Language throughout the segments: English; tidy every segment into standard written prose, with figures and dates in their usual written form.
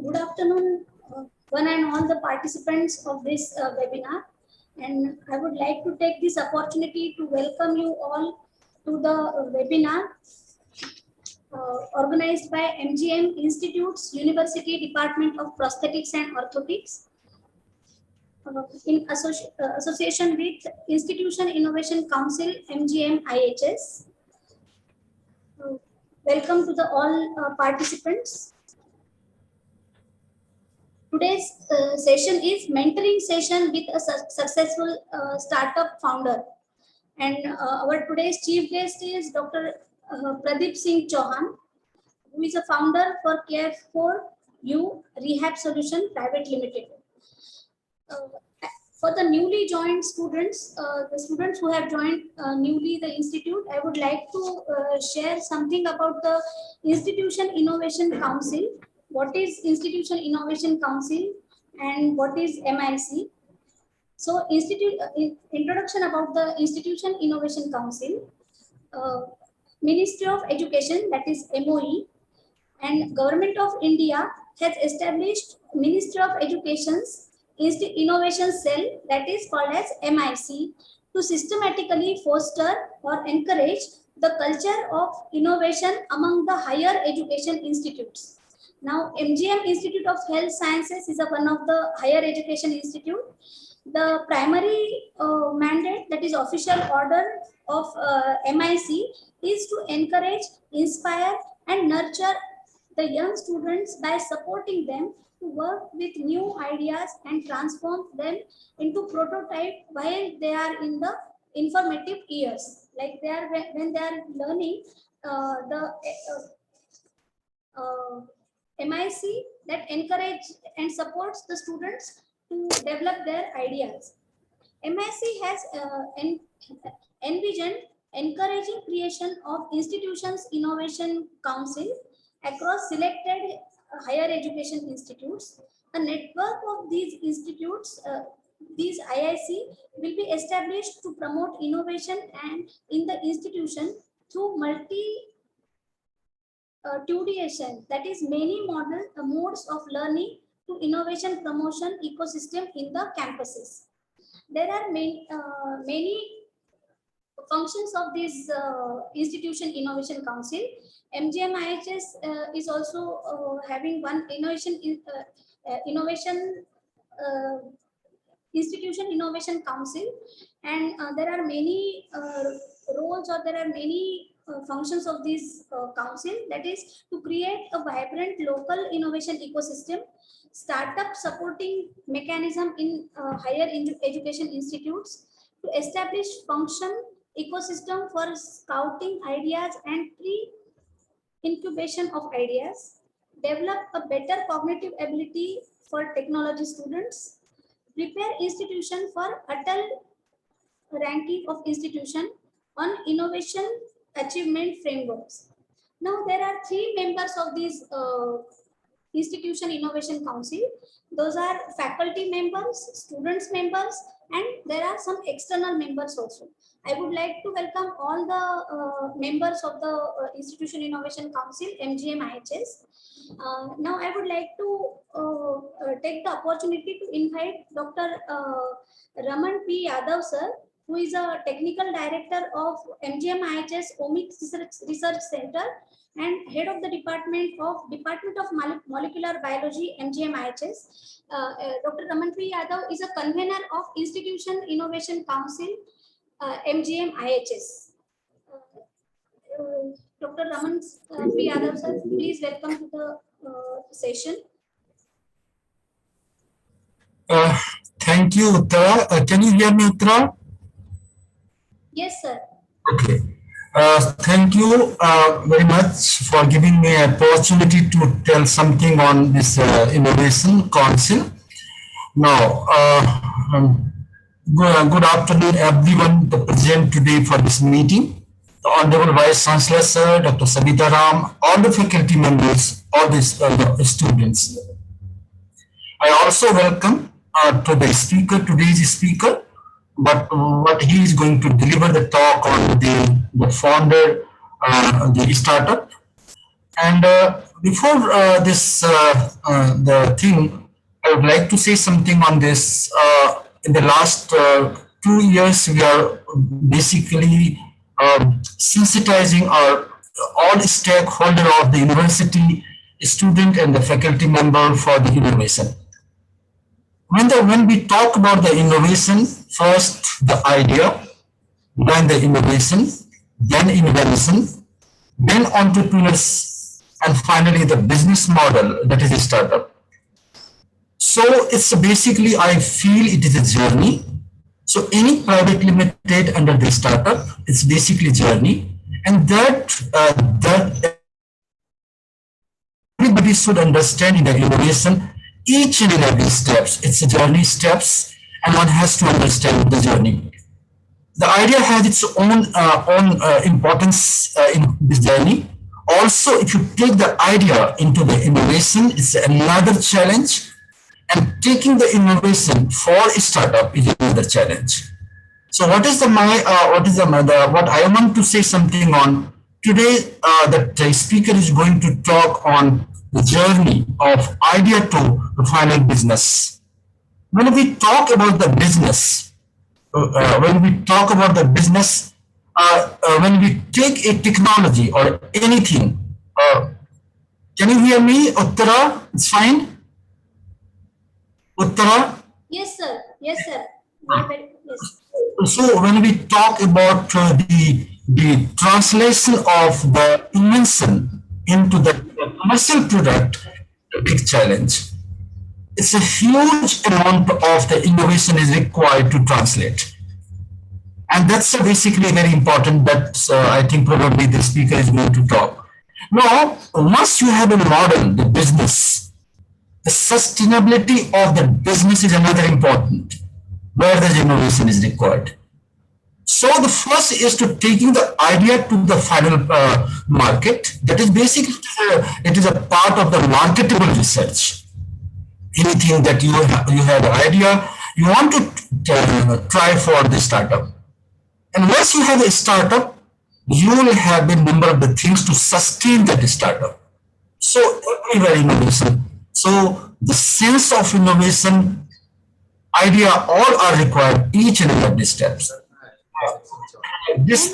Good afternoon, one and all the participants of this webinar. And I would like to take this opportunity to welcome you all to the webinar organized by MGM Institutes University Department of Prosthetics and Orthotics in association with Institution Innovation Council MGM IHS. Welcome to the all participants. Today's session is mentoring session with a successful startup founder, and our today's chief guest is Dr. Pradeep Singh Chauhan, who is a founder for Care4U Rehab Solution Private Limited. For the newly joined students, the students who have joined newly the institute, I would like to share something about the Institution Innovation Council. What is Institution Innovation Council and what is MIC? So, introduction about the Institution Innovation Council. Ministry of Education, that is MOE, and Government of India has established Ministry of Education's Innovation Cell, that is called as MIC, to systematically foster or encourage the culture of innovation among the higher education institutes. Now, MGM Institute of Health Sciences is one of the higher education institute. The primary mandate, that is official order of MIC, is to encourage, inspire and nurture the young students by supporting them to work with new ideas and transform them into prototype while they are in the informative years. Like they are when they are learning MIC that encourage and supports the students to develop their ideas. MIC has envisioned encouraging creation of institutions innovation council across selected higher education institutes. A network of these institutes, these IIC, will be established to promote innovation and in the institution through multi-tuition, that is many modes of learning to innovation promotion ecosystem in the campuses. There are many functions of this Institution Innovation Council. MGM IHS is also having one innovation Institution Innovation Council, and there are many roles, or there are many functions of this council, that is to create a vibrant local innovation ecosystem, startup supporting mechanism in higher education institutes, to establish function ecosystem for scouting ideas and pre-incubation of ideas, develop a better cognitive ability for technology students, prepare institution for Atal ranking of institution on innovation achievement frameworks. Now there are 3 members of this Institution Innovation Council. Those are faculty members, students members, and there are some external members also. I would like to welcome all the members of the Institution Innovation Council, MGM IHS. Now I would like to take the opportunity to invite Dr. Raman P. Yadav sir, who is a technical director of MGM IHS Omics Research Center and head of the Department of Molecular Biology, MGM IHS. Dr. Raman P. Yadav is a convener of Institution Innovation Council, MGM IHS. Dr. Raman P. Yadav sir, please welcome to the session. Thank you, Uttara. Can you hear me, Uttara? Yes, sir. Okay. Thank you very much for giving me an opportunity to tell something on this Innovation Council. Now, good afternoon, everyone present today for this meeting. The Honorable Vice Chancellor, Sir, Dr. Sabita Ram, all the faculty members, all the students. I also welcome today's speaker, but what he is going to deliver the talk on the founder, the startup. And Before the thing, I would like to say something on this. In the last 2 years, we are basically sensitizing all stakeholder of the university, student and the faculty member for the innovation. When we talk about the innovation, first the idea, then the innovation, then invention, then entrepreneurs, and finally the business model, that is a startup. So it's basically, I feel it is a journey. So any private limited under the startup, it's basically journey, and that everybody should understand in the innovation each and every steps. It's a journey steps, and one has to understand the journey. The idea has its own importance in this journey. Also, if you take the idea into the innovation, it's another challenge, and taking the innovation for a startup is another challenge. So, what is what I want to say something on today? That the speaker is going to talk on the journey of idea to the final business. When we talk about the business, when we talk about the business, when we take a technology or anything, can you hear me, Uttara? It's fine, Uttara. Yes, sir. Yes, sir. Yes. So when we talk about the translation of the invention into the commercial product, a big challenge. It's a huge amount of the innovation is required to translate. And that's basically very important. That I think probably the speaker is going to talk. Now, once you have a model, the business, the sustainability of the business is another important, where the innovation is required. So the first is to taking the idea to the final market. That is basically, it is a part of the marketable research. Anything that you have an idea, you want to try for the startup. And once you have a startup, you will have a number of the things to sustain that startup. So everywhere innovation. So the sense of innovation, idea, all are required each and every steps. This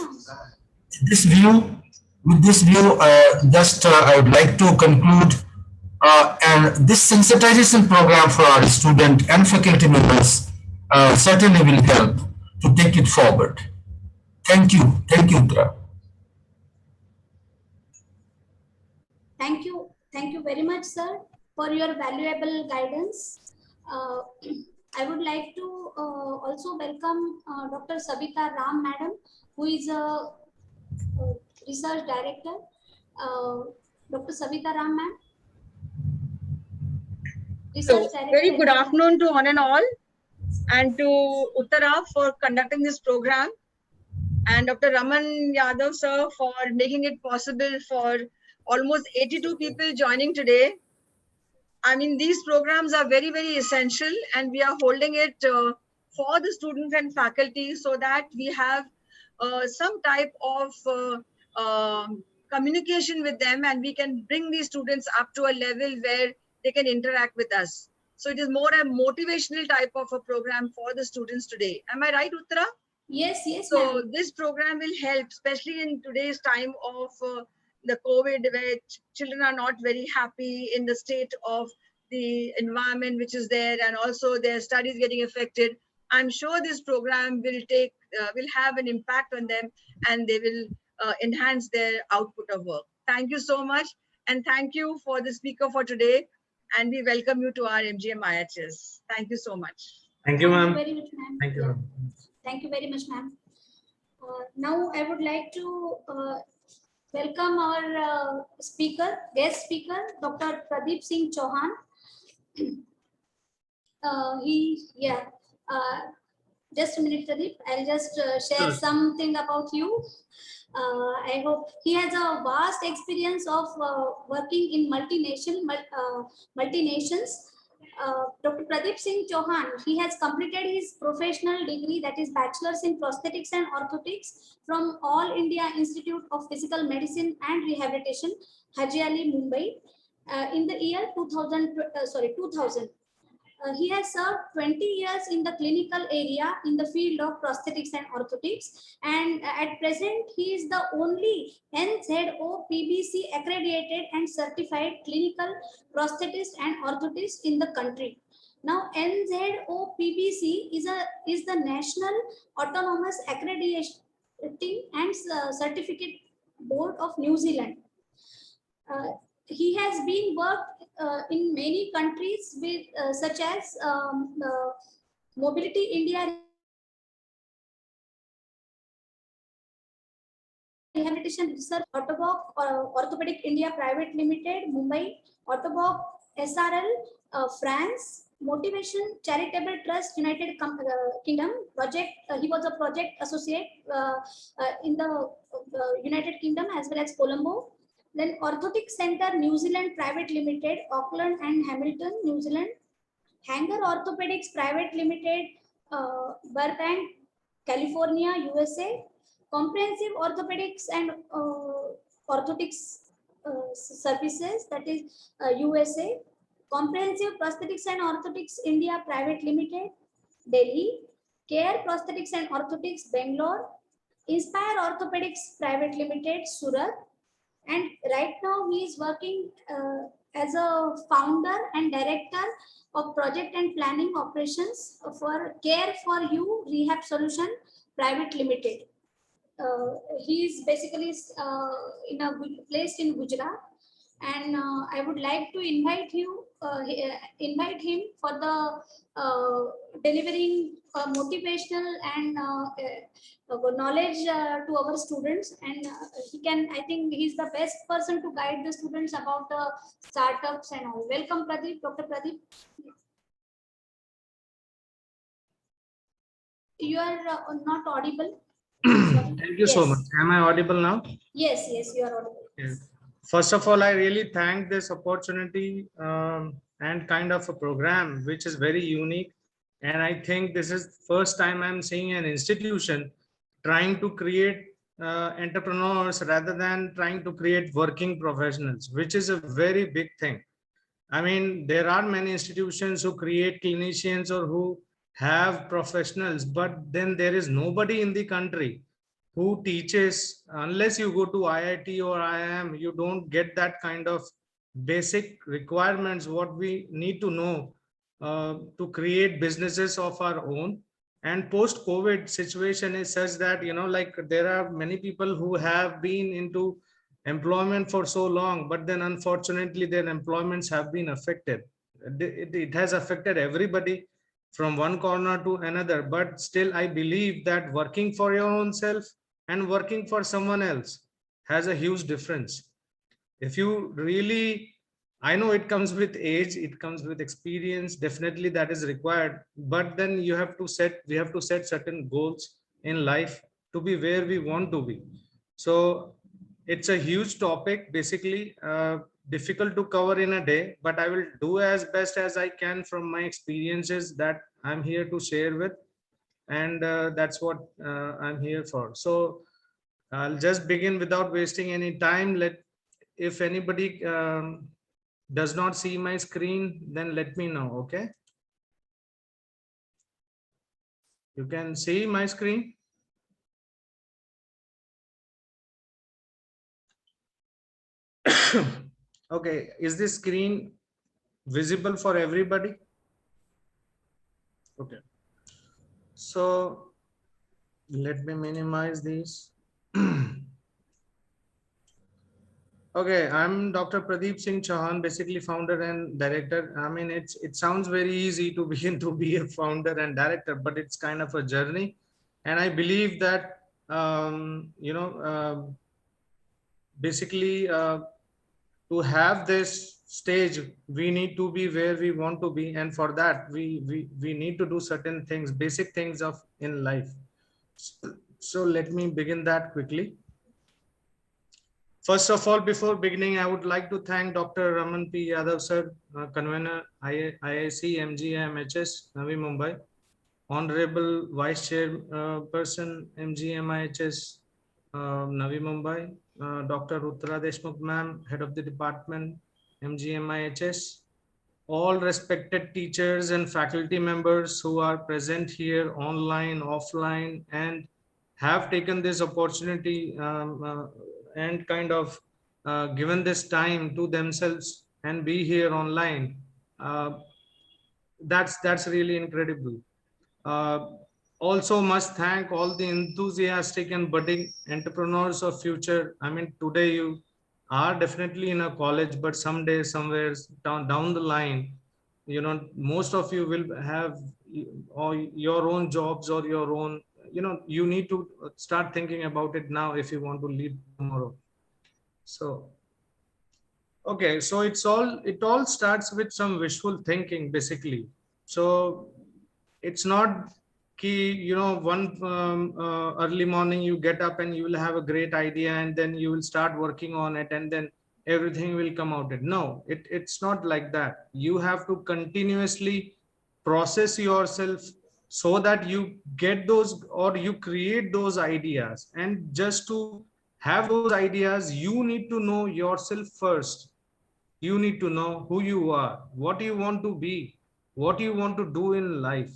this view, with this view, just I would like to conclude. And this sensitization program for our student and faculty members certainly will help to take it forward. Thank you. Thank you, Uttara. Thank you very much, sir, for your valuable guidance. I would like to also welcome Dr. Sabita Ram, madam, who is a research director. Dr. Sabita Ram, ma'am. So, very good afternoon to one and all, and to Uttara for conducting this program, and Dr. Raman Yadav sir for making it possible for almost 82 people joining today. I mean, these programs are very, very essential, and we are holding it for the students and faculty so that we have some type of communication with them, and we can bring these students up to a level where they can interact with us. So it is more a motivational type of a program for the students today. Am I right, Uttara? Yes, yes. So this program will help, especially in today's time of the COVID, where children are not very happy in the state of the environment which is there, and also their studies getting affected. I'm sure this program will have an impact on them, and they will enhance their output of work. Thank you so much, and thank you for the speaker for today. And we welcome you to our MGM IHS. Thank you so much. Thank you, ma'am. Very much, ma'am. Thank you, ma'am. Thank you very much, ma'am. Now I would like to welcome our guest speaker, Dr. Pradeep Singh Chauhan. Just a minute, Pradeep. I'll just share something about you. I hope he has a vast experience of working in multinations. Dr. Pradeep Singh Chauhan, he has completed his professional degree, that is Bachelor's in Prosthetics and Orthotics from All India Institute of Physical Medicine and Rehabilitation, Haji Ali, Mumbai. in the year 2000. He has served 20 years in the clinical area in the field of prosthetics and orthotics, and at present he is the only NZO PBC accredited and certified clinical prosthetist and orthotist in the country. Now NZO PBC is the National Autonomous Accrediting and Certificate Board of New Zealand. He has been worked in many countries with such as Mobility India Rehabilitation Research, Autobog Orthopedic India Private Limited, Mumbai, Autobog SRL, France, Motivation Charitable Trust, United Kingdom, project. He was a project associate in the United Kingdom as well as Colombo. Then Orthotic Center New Zealand Private Limited, Auckland and Hamilton, New Zealand. Hanger Orthopedics Private Limited, Burbank, California, USA. Comprehensive Orthopedics and Orthotics Services, that is USA. Comprehensive Prosthetics and Orthotics India Private Limited, Delhi. Care Prosthetics and Orthotics, Bangalore. Inspire Orthopedics Private Limited, Surat. And right now he is working as a founder and director of project and planning operations for Care for You Rehab Solution Private Limited. He is basically placed in Gujarat, and I would like to invite him for the delivering motivational and knowledge to our students, and I think he's the best person to guide the students about the startups and all. Welcome, Pradeep, Dr. Pradeep. You are not audible. Thank you so much. Am I audible now? Yes, you are audible. Yes. First of all, I really thank this opportunity and kind of a program which is very unique. And I think this is first time I'm seeing an institution trying to create entrepreneurs rather than trying to create working professionals, which is a very big thing. I mean, there are many institutions who create clinicians or who have professionals, but then there is nobody in the country who teaches. Unless you go to IIT or IIM, you don't get that kind of basic requirements what we need to know to create businesses of our own. And post-COVID situation is such that, you know, like there are many people who have been into employment for so long, but then unfortunately their employments have been affected. It has affected everybody from one corner to another, but still I believe that working for your own self and working for someone else has a huge difference. If you really, I know it comes with age, it comes with experience, definitely that is required, but then we have to set certain goals in life to be where we want to be. So it's a huge topic, basically difficult to cover in a day, but I will do as best as I can from my experiences that I'm here to share with, and that's what I'm here for. So I'll just begin without wasting any time. If anybody does not see my screen, then let me know. Okay, you can see my screen. Okay, is this screen visible for everybody? Okay, so let me minimize these. Okay, I'm Dr. Pradeep Singh Chauhan, basically founder and director. I mean, it sounds very easy to begin to be a founder and director, but it's kind of a journey. And I believe that, basically to have this stage, we need to be where we want to be. And for that, we need to do certain things, basic things in life. So let me begin that quickly. First of all, before beginning, I would like to thank Dr. Raman P. Yadav sir, convener IIC MGMHS Navi Mumbai, Honorable Vice Chairperson MGMIHS Navi Mumbai, Dr. Uttara Deshmukh ma'am, Head of the Department, MGMIHS, all respected teachers and faculty members who are present here online, offline, and have taken this opportunity and kind of given this time to themselves and be here online. Uh, that's really incredible. Uh, Also must thank all the enthusiastic and budding entrepreneurs of future. I mean, today you are definitely in a college, but someday, somewhere down the line, most of you will have or your own jobs or your own, you need to start thinking about it now if you want to lead tomorrow. So, okay, so it all starts with some wishful thinking, basically. So it's not key, one early morning you get up and you will have a great idea and then you will start working on it and then everything will come out. No, it's not like that. You have to continuously process yourself so that you get those or you create those ideas. And just to have those ideas, you need to know yourself first. You need to know who you are, what you want to be, what you want to do in life.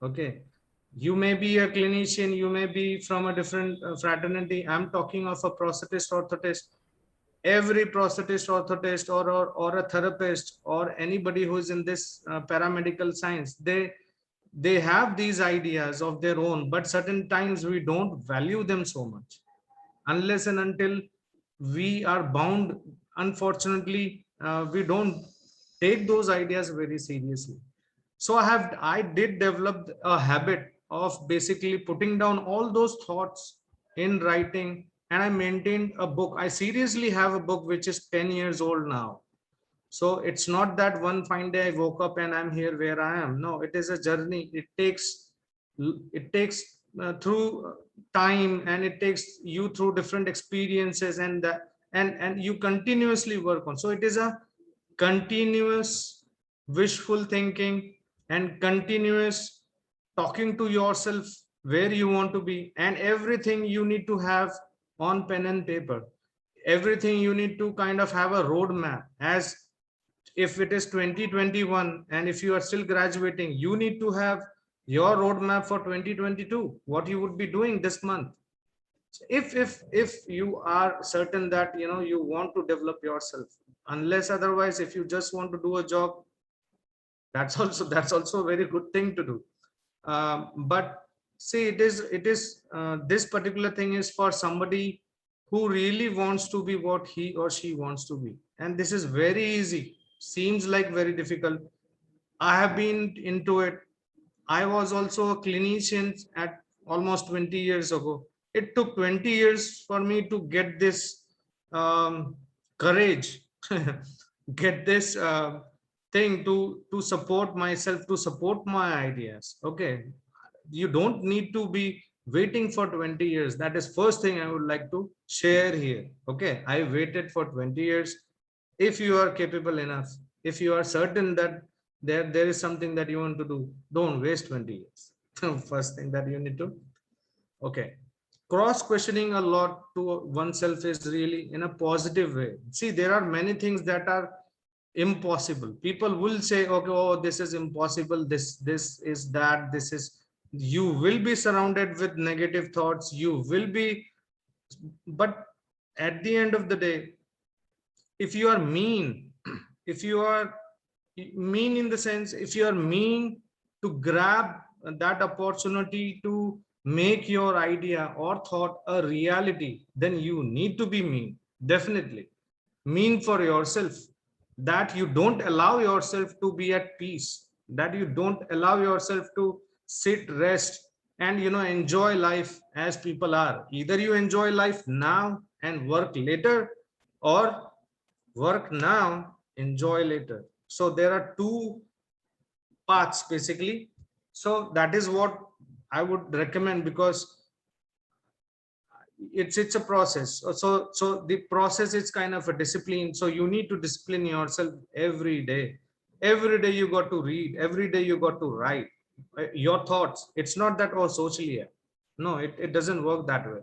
Okay, you may be a clinician, you may be from a different fraternity. I'm talking of a prosthetist, orthotist. Every prosthetist, orthotist, or a therapist, or anybody who is in this paramedical science, they have these ideas of their own, but certain times we don't value them so much unless and until we are bound. Unfortunately, we don't take those ideas very seriously. So I did develop a habit of basically putting down all those thoughts in writing, and I maintained a book. I seriously have a book which is 10 years old now. So it's not that one fine day I woke up and I'm here where I am. No, it is a journey. It takes through time, and it takes you through different experiences, and you continuously work on. So it is a continuous wishful thinking and continuous talking to yourself where you want to be, and everything you need to have on pen and paper. Everything you need to kind of have a roadmap. As if it is 2021 and if you are still graduating, you need to have your roadmap for 2022, what you would be doing this month. So if you are certain that you want to develop yourself, unless otherwise, if you just want to do a job, that's also a very good thing to do. But see, it is this particular thing is for somebody who really wants to be what he or she wants to be, and this is very easy. Seems like very difficult. I have been into it. I was also a clinician at almost 20 years ago. It took 20 years for me to get this courage, get this thing to support myself, to support my ideas. Okay, you don't need to be waiting for 20 years. That is first thing I would like to share here. Okay, I waited for 20 years. If you are capable enough, if you are certain that there is something that you want to do, don't waste 20 years. First thing that you need to. Okay, cross questioning a lot to oneself is really in a positive way. See, there are many things that are impossible. People will say, okay, oh, this is impossible, this is that, this is. You will be surrounded with negative thoughts, you will be, but at the end of the day, if you are mean, if you are mean in the sense, if you are mean to grab that opportunity to make your idea or thought a reality, then you need to be mean. Definitely mean for yourself, that you don't allow yourself to be at peace, that you don't allow yourself to sit, rest, and enjoy life as people are. Either you enjoy life now and work later, or work now, enjoy later. So there are two paths basically. So that is what I would recommend, because it's a process. So the process is kind of a discipline. So you need to discipline yourself every day. Every day you got to read, every day you got to write your thoughts. It's not that, oh, socially, no, it doesn't work that way.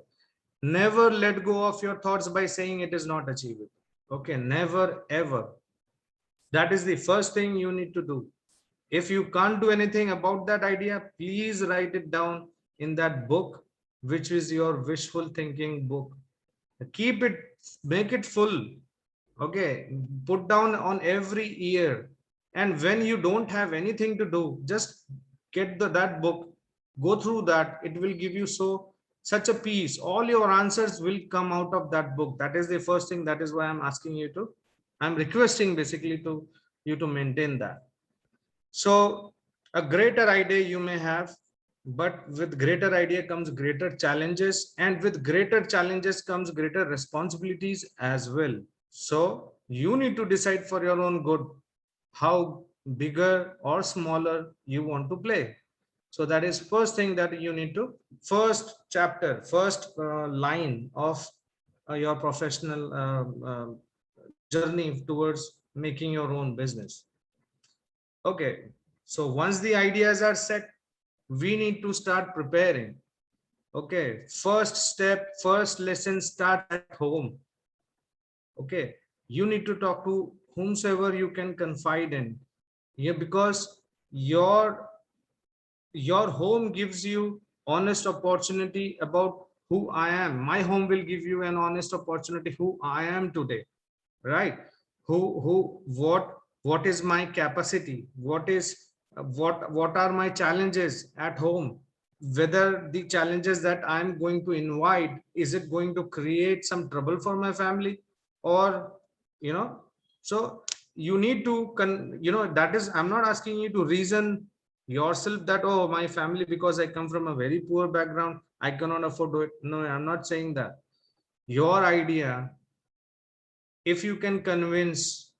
Never let go of your thoughts by saying it is not achievable. Okay, never ever. That is the first thing you need to do. If you can't do anything about that idea, please write it down in that book, which is your wishful thinking book. Keep it, make it full. Okay, put down on every year. And when you don't have anything to do, just get that book, go through that. It will give you such a peace. All your answers will come out of that book. That is the first thing. That is why I'm asking you to, I'm requesting basically to you to maintain that. So a greater idea you may have, but with greater idea comes greater challenges, and with greater challenges comes greater responsibilities as well. So you need to decide for your own good how bigger or smaller you want to play. So that is first thing that you need to, first chapter, first line of your professional journey towards making your own business. Okay, so once the ideas are set, we need to start preparing. Okay, first step, first lesson start at home. Okay, you need to talk to whomsoever you can confide in. Yeah, because your home gives you honest opportunity about who I am. My home will give you an honest opportunity who I am today, right? What is my capacity? What are my challenges at home? Whether the challenges that I'm going to invite, is it going to create some trouble for my family? Or, so you need to that is, I'm not asking you to reason yourself that, oh, my family, because I come from a very poor background, I cannot afford to it. No, I'm not saying that. Your idea, if you can convince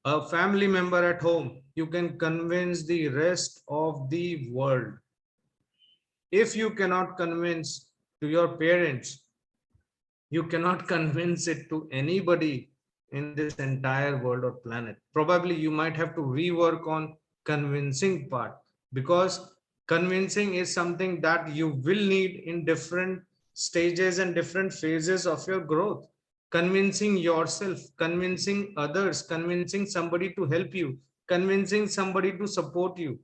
a family member at home, you can convince the rest of the world. If you cannot convince to your parents, you cannot convince it to anybody in this entire world or planet. Probably you might have to rework on convincing part, because convincing is something that you will need in different stages and different phases of your growth. Convincing yourself, convincing others, convincing somebody to help you, convincing somebody to support you,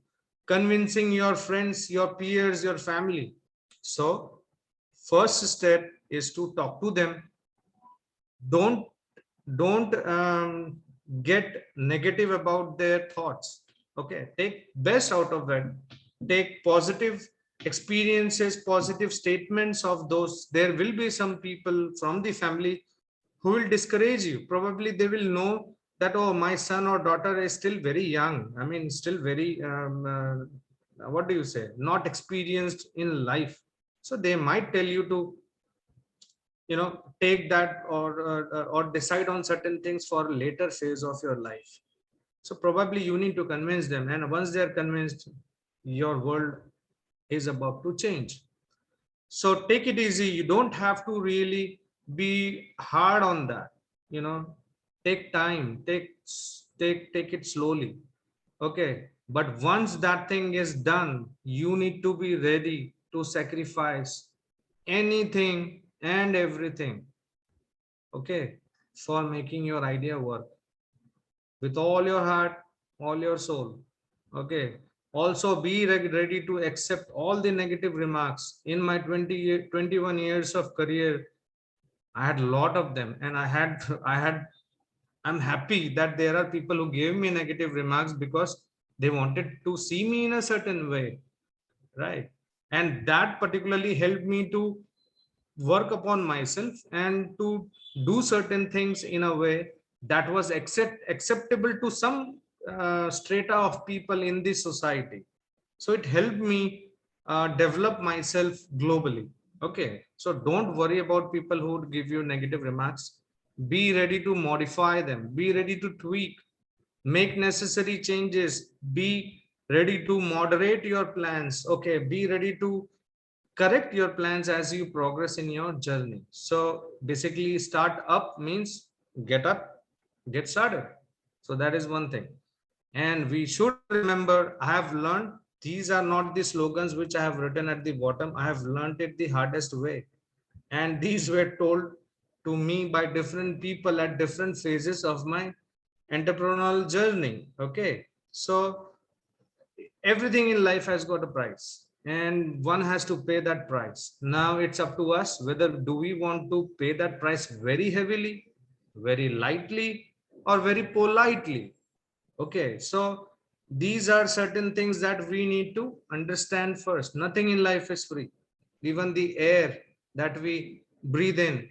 convincing your friends, your peers, your family. So first step is to talk to them. Don't get negative about their thoughts. Okay, take best out of that. Take positive experiences, positive statements of those. There will be some people from the family who will discourage you. Probably they will know that, oh, my son or daughter is still very young. I mean, still very what do you say, not experienced in life. So they might tell you to take that, or decide on certain things for a later phase of your life. So probably you need to convince them, and once they are convinced, your world is about to change. So take it easy. You don't have to really be hard on that. Take time, take it slowly. Okay, but once that thing is done, you need to be ready to sacrifice anything and everything, okay, for making your idea work with all your heart, all your soul. Okay, also be ready to accept all the negative remarks. In my 21 years of career, I had a lot of them, and I'm happy that there are people who gave me negative remarks because they wanted to see me in a certain way, right? And that particularly helped me to work upon myself and to do certain things in a way that was acceptable to some strata of people in this society. So it helped me develop myself globally. Okay, so don't worry about people who would give you negative remarks. Be ready to modify them, be ready to tweak, make necessary changes, be ready to moderate your plans. Okay, be ready to correct your plans as you progress in your journey. So basically, start up means get up, get started. So that is one thing. And we should remember, I have learned, these are not the slogans which I have written at the bottom. I have learned it the hardest way. And these were told to me by different people at different phases of my entrepreneurial journey. Okay, so everything in life has got a price and one has to pay that price. Now it's up to us whether do we want to pay that price very heavily, very lightly, or very politely. Okay, so these are certain things that we need to understand first. Nothing in life is free. Even the air that we breathe in,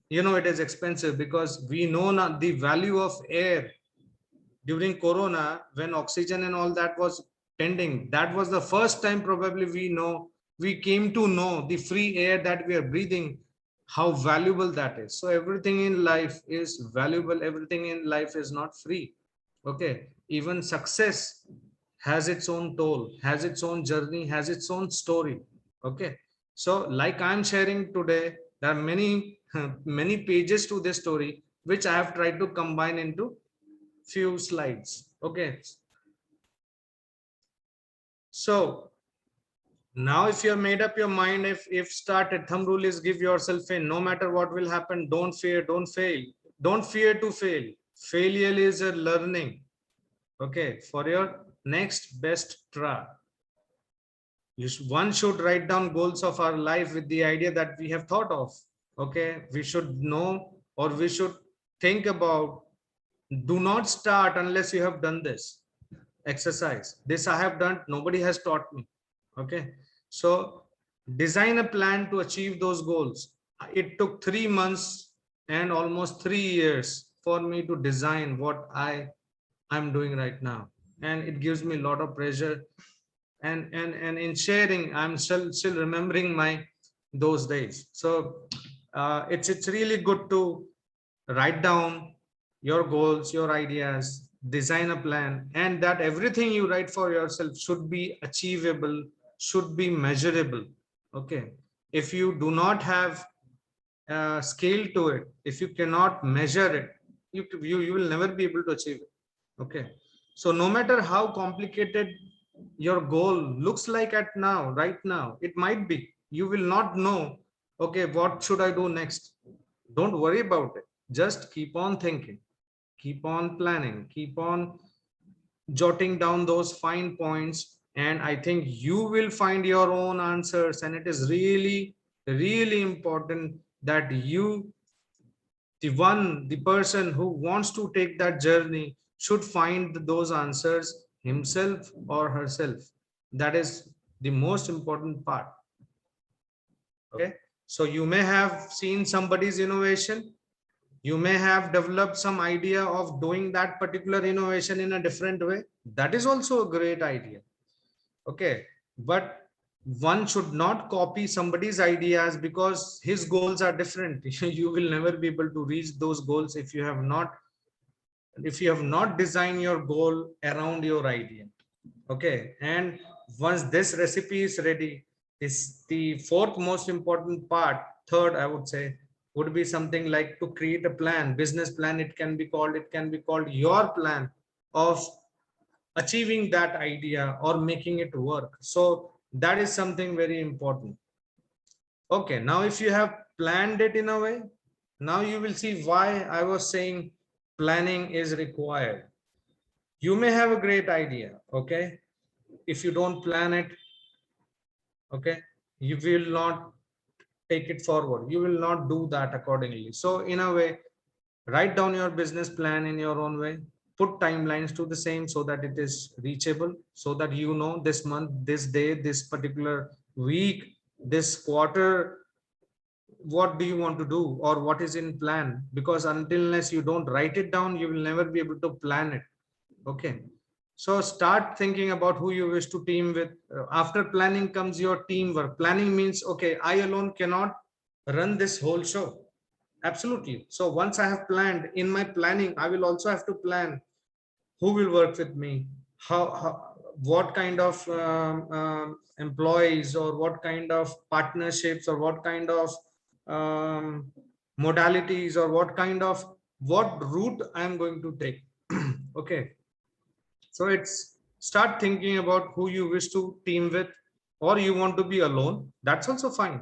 it is expensive, because we know not the value of air. During corona, when oxygen and all that was pending, that was the first time probably we came to know the free air that we are breathing, how valuable that is. So everything in life is valuable, everything in life is not free. Okay, even success has its own toll, has its own journey, has its own story. Okay, so like I'm sharing today, there are many many pages to this story which I have tried to combine into few slides. Okay, so now if you have made up your mind, if started, thumb rule is give yourself in. No matter what will happen, don't fear, don't fail, don't fear to fail. Failure is a learning. Okay, for your next best try. One should write down goals of our life with the idea that we have thought of. Okay, we should know, or we should think about. Do not start unless you have done this exercise. This I have done, nobody has taught me. Okay, so design a plan to achieve those goals. It took 3 months and almost 3 years for me to design what I'm doing right now, and it gives me a lot of pleasure. And in sharing, I'm still remembering my those days. So it's really good to write down your goals, your ideas, design a plan, and that everything you write for yourself should be achievable, should be measurable. Okay, if you do not have scale to it, if you cannot measure it, you will never be able to achieve it. Okay, so no matter how complicated your goal looks like right now, it might be, you will not know, okay, what should I do next? Don't worry about it, just keep on thinking, keep on planning, keep on jotting down those fine points, and I think you will find your own answers. And it is really important that the person who wants to take that journey should find those answers himself or herself. That is the most important part. Okay, so you may have seen somebody's innovation, you may have developed some idea of doing that particular innovation in a different way. That is also a great idea. Okay, but one should not copy somebody's ideas because his goals are different. You will never be able to reach those goals if you have not designed your goal around your idea. Okay, and once this recipe is ready, is the fourth most important part. Third, I would say, would be something like to create a plan, business plan. It can be called your plan of achieving that idea or making it work. So that is something very important. Okay, now if you have planned it in a way, now you will see why I was saying planning is required. You may have a great idea, okay? If you don't plan it, okay, you will not take it forward. You will not do that accordingly. So in a way, write down your business plan in your own way, put timelines to the same so that it is reachable, so that you know this month, this day, this particular week, this quarter, what do you want to do or what is in plan, because unless you don't write it down, you will never be able to plan it. Okay, so start thinking about who you wish to team with. After planning comes your teamwork. Planning means, okay, I alone cannot run this whole show. Absolutely. So once I have planned, in my planning, I will also have to plan who will work with me, what kind of employees, or what kind of partnerships, or what kind of modalities, or what route I am going to take. Okay. So it's start thinking about who you wish to team with, or you want to be alone. That's also fine.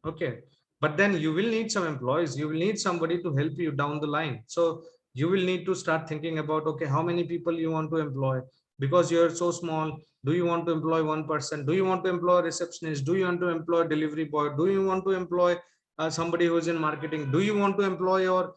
Okay. But then you will need some employees. You will need somebody to help you down the line. So you will need to start thinking about, okay, how many people you want to employ, because you're so small. Do you want to employ one person? Do you want to employ a receptionist? Do you want to employ a delivery boy? Do you want to employ somebody who's in marketing? Do you want to employ your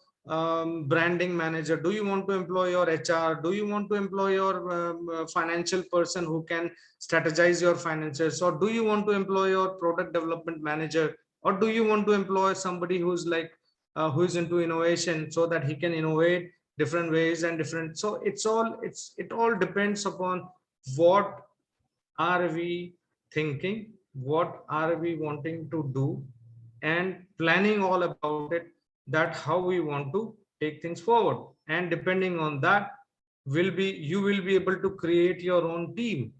branding manager? Do you want to employ your HR? Do you want to employ your financial person who can strategize your finances? Or do you want to employ your product development manager? Or do you want to employ somebody who's like who is into innovation, so that he can innovate different ways and different. So it all depends upon what are we thinking, what are we wanting to do, and planning all about it, that how we want to take things forward. And depending on that, you will be able to create your own team.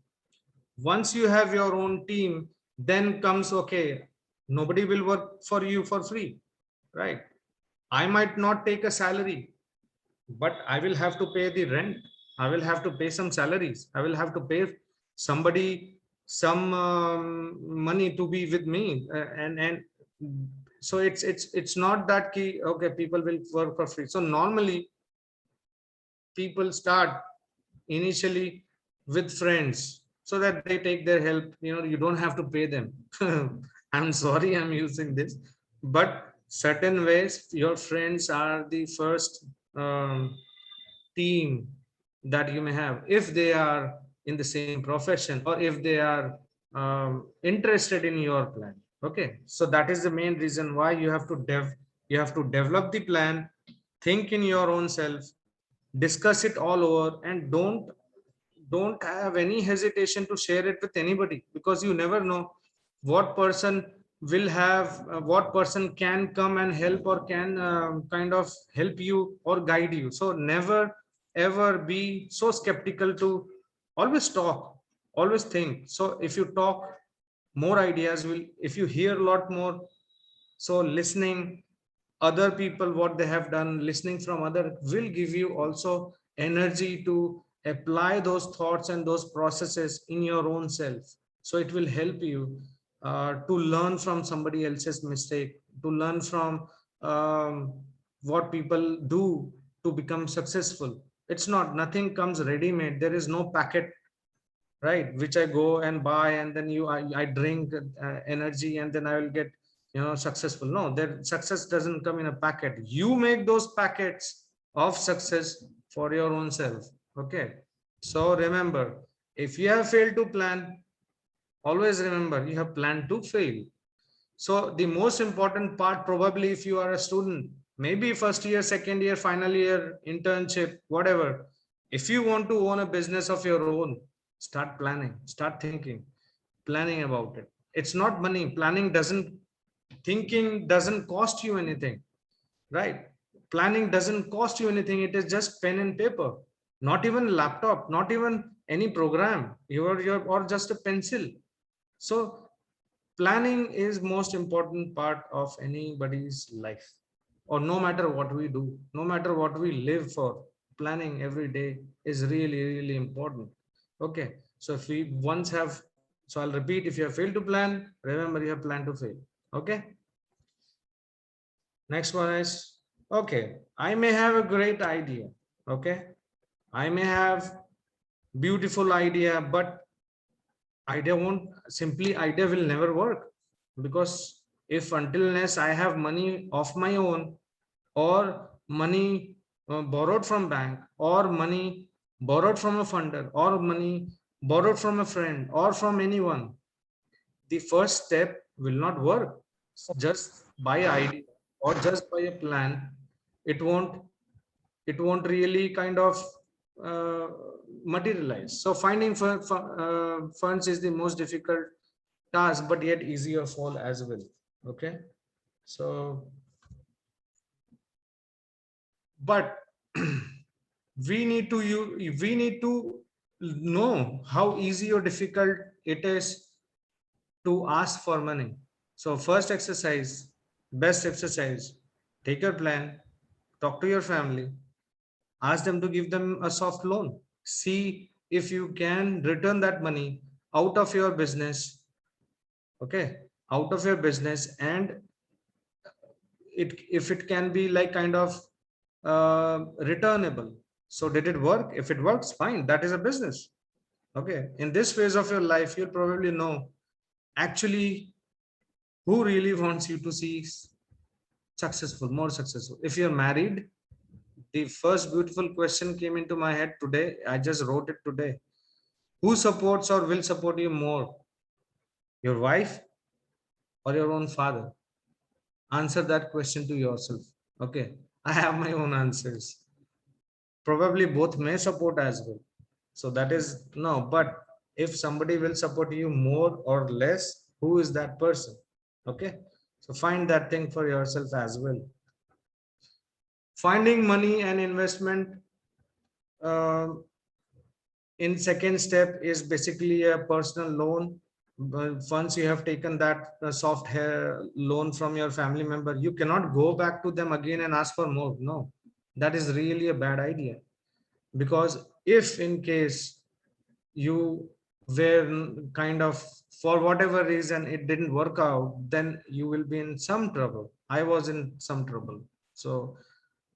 Once you have your own team, then comes, okay, nobody will work for you for free, right? I might not take a salary, but I will have to pay the rent. I will have to pay some salaries. I will have to pay somebody some money to be with me, and so it's not that key. Okay, people will work for free. So normally people start initially with friends, so that they take their help. You don't have to pay them. I'm sorry, I'm using this, but certain ways your friends are the first team that you may have, if they are in the same profession, or if they are interested in your plan. Okay, so that is the main reason why you have to develop the plan, think in your own self, discuss it all over, and don't have any hesitation to share it with anybody, because you never know what person what person can come and help, or can kind of help you or guide you. So never ever be so skeptical. To always talk, always think. So if you talk, more ideas will, if you hear a lot more, so listening other people what they have done, listening from other, will give you also energy to apply those thoughts and those processes in your own self. So it will help you to learn from somebody else's mistake, to learn from what people do to become successful. It's not, nothing comes ready made. There is no packet, right, which I go and buy, and then I drink energy, and then I will get successful. No, that success doesn't come in a packet. You make those packets of success for your own self. Okay, so remember, if you have failed to plan, always remember you have planned to fail. So the most important part, probably if you are a student, maybe first year, second year, final year, internship, whatever, if you want to own a business of your own, start planning, start thinking, planning about it. It's not money. Thinking doesn't cost you anything, right? Planning doesn't cost you anything. It is just pen and paper, not even laptop, not even any program, or just a pencil. So planning is most important part of anybody's life, or no matter what we do, no matter what we live for, planning every day is really, really important. Okay, so if we once have, so I'll repeat, if you have failed to plan, remember you have planned to fail. Okay, next one is, okay, I may have a great idea. Okay, I may have beautiful idea, but idea will never work, because if until unless I have money of my own, or money borrowed from bank, or money borrowed from a funder, or money borrowed from a friend or from anyone, the first step will not work. Just by idea or just by a plan, it won't really kind of uh, materialize. So finding funds is the most difficult task, but yet easier fall as well. Okay, so but we need to know how easy or difficult it is to ask for money. So first exercise, best exercise, take your plan, talk to your family, ask them to give them a soft loan. See if you can return that money out of your business. Okay, out of your business, and if it can be like kind of returnable. So did it work? If it works, fine, that is a business. Okay, in this phase of your life, you'll probably know actually who really wants you to see successful, more successful. If you're married, the first beautiful question came into my head today. I just wrote it today. Who supports or will support you more? Your wife or your own father? Answer that question to yourself. Okay, I have my own answers. Probably both may support as well. So that is no, but if somebody will support you more or less, who is that person? Okay, so find that thing for yourself as well. Finding money and investment in second step is basically a personal loan. But once you have taken that soft hair loan from your family member, you cannot go back to them again and ask for more. No, that is really a bad idea. Because if in case you were kind of, for whatever reason it didn't work out, then you will be in some trouble. I was in some trouble. So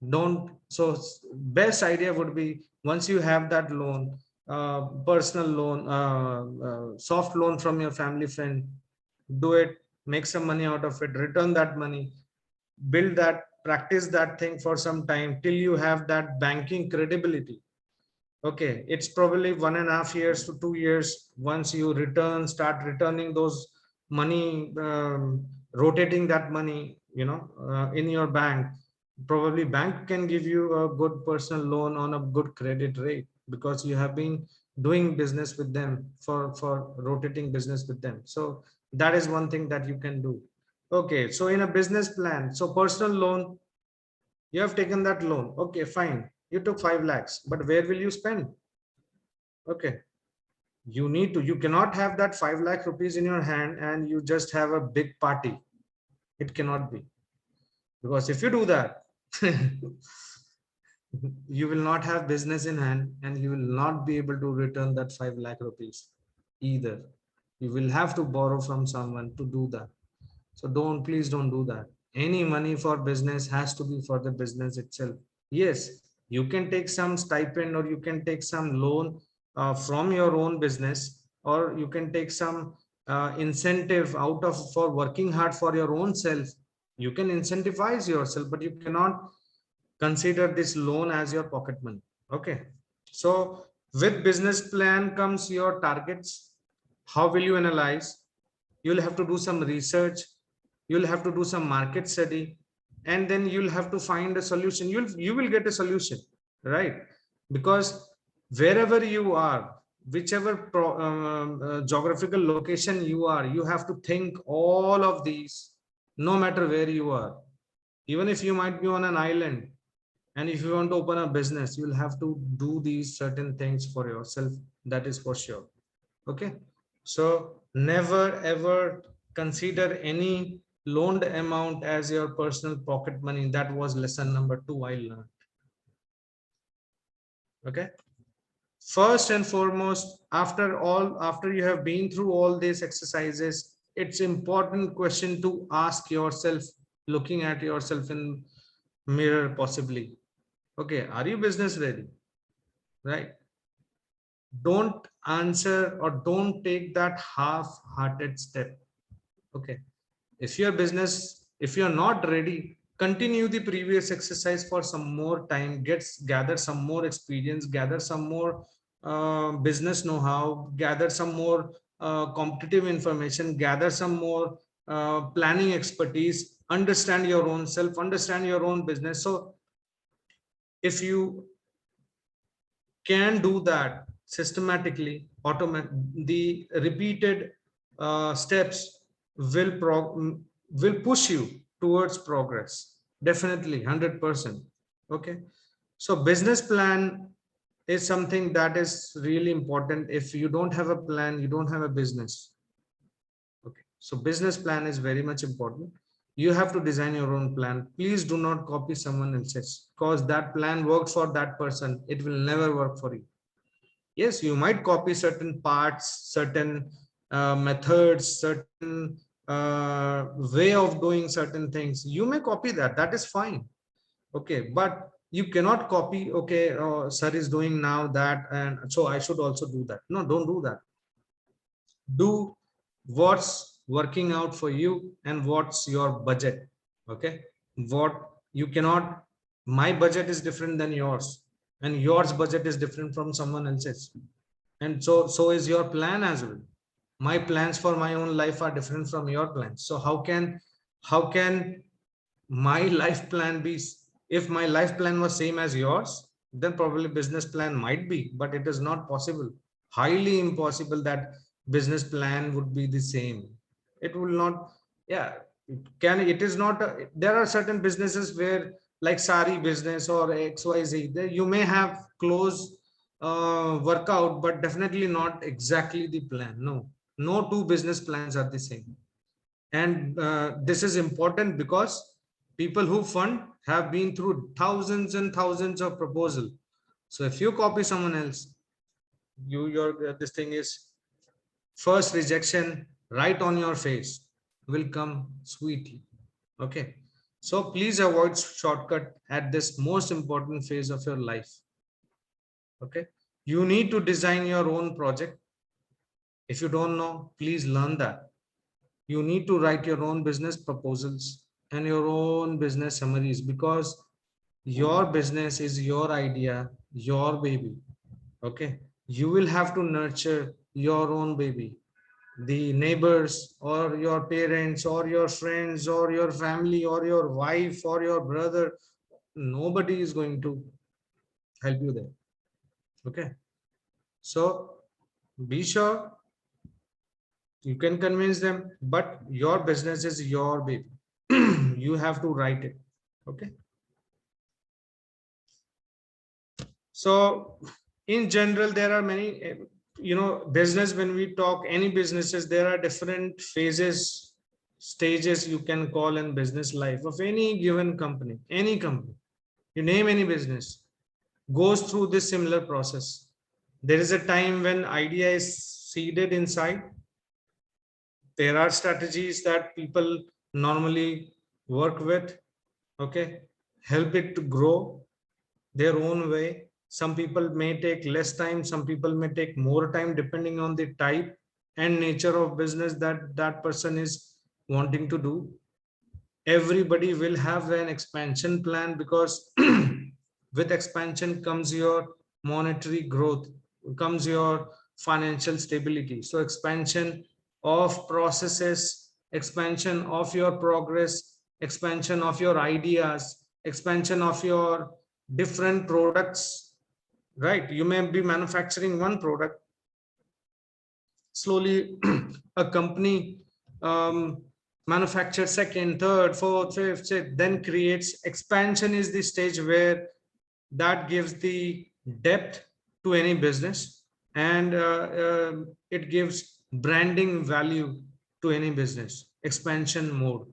don't, so best idea would be, once you have that loan, personal loan, soft loan from your family friend, do it, make some money out of it, return that money, build that, practice that thing for some time till you have that banking credibility. Okay, it's probably 1.5 years to 2 years. Once you start returning those money, rotating that money, in your bank, probably bank can give you a good personal loan on a good credit rate, because you have been doing business with them, for rotating business with them. So that is one thing that you can do. Okay, so in a business plan, so personal loan, you have taken that loan. Okay, fine, you took 5 lakhs, but where will you spend? Okay, you cannot have that 5 lakh rupees in your hand and you just have a big party. It cannot be, because if you do that, you will not have business in hand and you will not be able to return that 5 lakh rupees either. You will have to borrow from someone to do that. So please don't do that. Any money for business has to be for the business itself. Yes, you can take some stipend or you can take some loan from your own business, or you can take some incentive out of, for working hard for your own self. You can incentivize yourself, but you cannot consider this loan as your pocket money. Okay, so with business plan comes your targets. How will you analyze? You'll have to do some research, you'll have to do some market study, and then you'll have to find a solution. You will get a solution, right? Because wherever you are, whichever geographical location you are, you have to think all of these, no matter where you are. Even if you might be on an island, and if you want to open a business, you'll have to do these certain things for yourself. That is for sure. Okay, so never ever consider any loaned amount as your personal pocket money. That was lesson number 2 I learned. Okay, first and foremost, after you have been through all these exercises, it's important question to ask yourself, looking at yourself in mirror possibly. Okay, are you business ready? Right? Don't answer or don't take that half-hearted step. Okay, if you're not ready, continue the previous exercise for some more time, gather some more experience, gather some more business know-how, gather some more competitive information, gather some more planning expertise, understand your own self, understand your own business. So if you can do that systematically, the repeated steps will push you towards progress, definitely 100%. Okay, so business plan is something that is really important. If you don't have a plan, you don't have a business. Okay, so business plan is very much important. You have to design your own plan. Please do not copy someone else's, because that plan worked for that person, it will never work for you. Yes, you might copy certain parts, certain methods, certain way of doing certain things. You may copy that, that is fine. Okay, but You cannot copy, okay, sir is doing now that, and so I should also do that. No, don't do that. Do what's working out for you and what's your budget. Okay, what you cannot, my budget is different than yours, and yours budget is different from someone else's, and so is your plan as well. My plans for my own life are different from your plans. So how can my life plan be? If my life plan was same as yours, then probably business plan might be, but it is not possible, highly impossible that business plan would be the same. It will not. Yeah, it is not there are certain businesses where, like sari business or XYZ, there you may have close workout, but definitely not exactly the plan. No two business plans are the same. And this is important because people who fund have been through thousands and thousands of proposal. So if you copy someone else, your this thing is first rejection right on your face will come sweetly. Okay, so please avoid shortcut at this most important phase of your life. Okay, you need to design your own project. If you don't know, please learn that. You need to write your own business proposals and your own business summaries, because your business is your idea, your baby. Okay, you will have to nurture your own baby. The neighbors or your parents or your friends or your family or your wife or your brother, nobody is going to help you there. Okay, so be sure you can convince them, but your business is your baby. You have to write it. Okay, so in general there are many business. When we talk any businesses, there are different phases, stages you can call in business life of any given company. Any company, you name any business, goes through this similar process. There is a time when idea is seeded inside. There are strategies that people normally work with. Okay, help it to grow their own way. Some people may take less time, some people may take more time, depending on the type and nature of business that that person is wanting to do. Everybody will have an expansion plan, because with expansion comes your monetary growth, comes your financial stability. So expansion of processes, expansion of your progress, expansion of your ideas, expansion of your different products, right? You may be manufacturing one product, slowly a company manufacture second, third, fourth, fifth, sixth, then creates. Expansion is the stage where that gives the depth to any business, and it gives branding value to any business. Expansion mode,